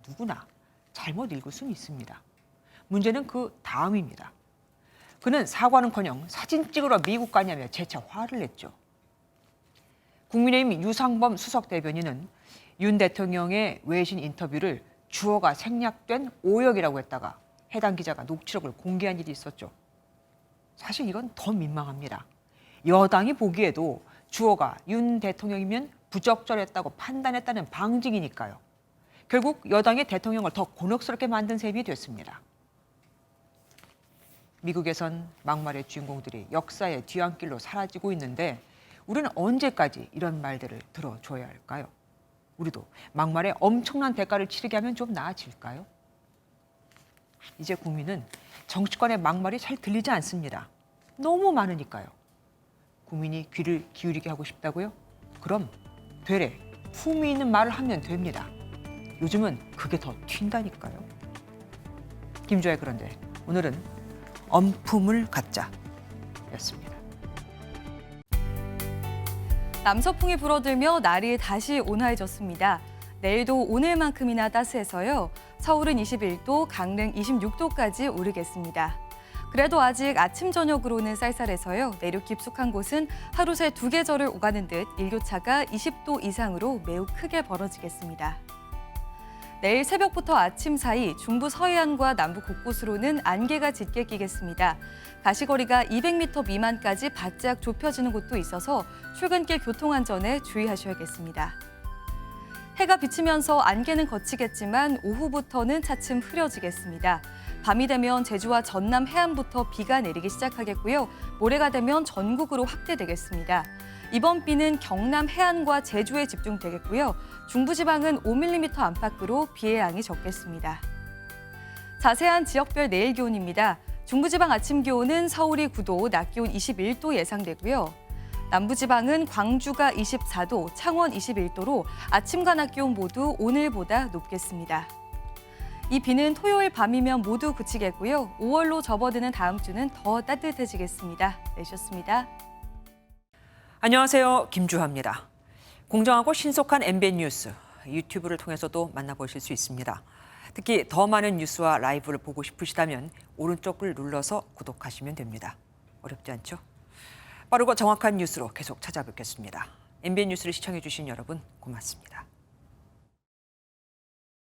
누구나 잘못 읽을 수는 있습니다. 문제는 그 다음입니다. 그는 사과는커녕 사진 찍으러 미국 가냐며 재차 화를 냈죠. 국민의힘 유상범 수석 대변인은 윤 대통령의 외신 인터뷰를 주어가 생략된 오역이라고 했다가 해당 기자가 녹취록을 공개한 일이 있었죠. 사실 이건 더 민망합니다. 여당이 보기에도 주어가 윤 대통령이면 부적절했다고 판단했다는 방증이니까요. 결국 여당이 대통령을 더 곤혹스럽게 만든 셈이 됐습니다. 미국에선 막말의 주인공들이 역사의 뒤안길로 사라지고 있는데 우리는 언제까지 이런 말들을 들어줘야 할까요? 우리도 막말에 엄청난 대가를 치르게 하면 좀 나아질까요? 이제 국민은 정치권의 막말이 잘 들리지 않습니다. 너무 많으니까요. 국민이 귀를 기울이게 하고 싶다고요? 그럼 되레 품위 있는 말을 하면 됩니다. 요즘은 그게 더 튄다니까요. 김주아의 그런데 오늘은 엄품을 갖자 였습니다. 남서풍이 불어들며 날이 다시 온화해졌습니다. 내일도 오늘만큼이나 따스해서요. 서울은 21도, 강릉 26도까지 오르겠습니다. 그래도 아직 아침 저녁으로는 쌀쌀해서요. 내륙 깊숙한 곳은 하루 새 두 계절을 오가는 듯 일교차가 20도 이상으로 매우 크게 벌어지겠습니다. 내일 새벽부터 아침 사이 중부 서해안과 남부 곳곳으로는 안개가 짙게 끼겠습니다. 가시거리가 200m 미만까지 바짝 좁혀지는 곳도 있어서 출근길 교통안전에 주의하셔야겠습니다. 해가 비치면서 안개는 걷히겠지만 오후부터는 차츰 흐려지겠습니다. 밤이 되면 제주와 전남 해안부터 비가 내리기 시작하겠고요. 모레가 되면 전국으로 확대되겠습니다. 이번 비는 경남 해안과 제주에 집중되겠고요. 중부지방은 5mm 안팎으로 비의 양이 적겠습니다. 자세한 지역별 내일 기온입니다. 중부지방 아침 기온은 서울이 9도, 낮 기온 21도 예상되고요. 남부지방은 광주가 24도, 창원 21도로 아침과 낮 기온 모두 오늘보다 높겠습니다. 이 비는 토요일 밤이면 모두 그치겠고요. 5월로 접어드는 다음 주는 더 따뜻해지겠습니다. 내셨습니다. 안녕하세요. 김주하입니다. 공정하고 신속한 MBN 뉴스, 유튜브를 통해서도 만나보실 수 있습니다. 특히 더 많은 뉴스와 라이브를 보고 싶으시다면 오른쪽을 눌러서 구독하시면 됩니다. 어렵지 않죠? 빠르고 정확한 뉴스로 계속 찾아뵙겠습니다. MBN 뉴스를 시청해 주신 여러분 고맙습니다.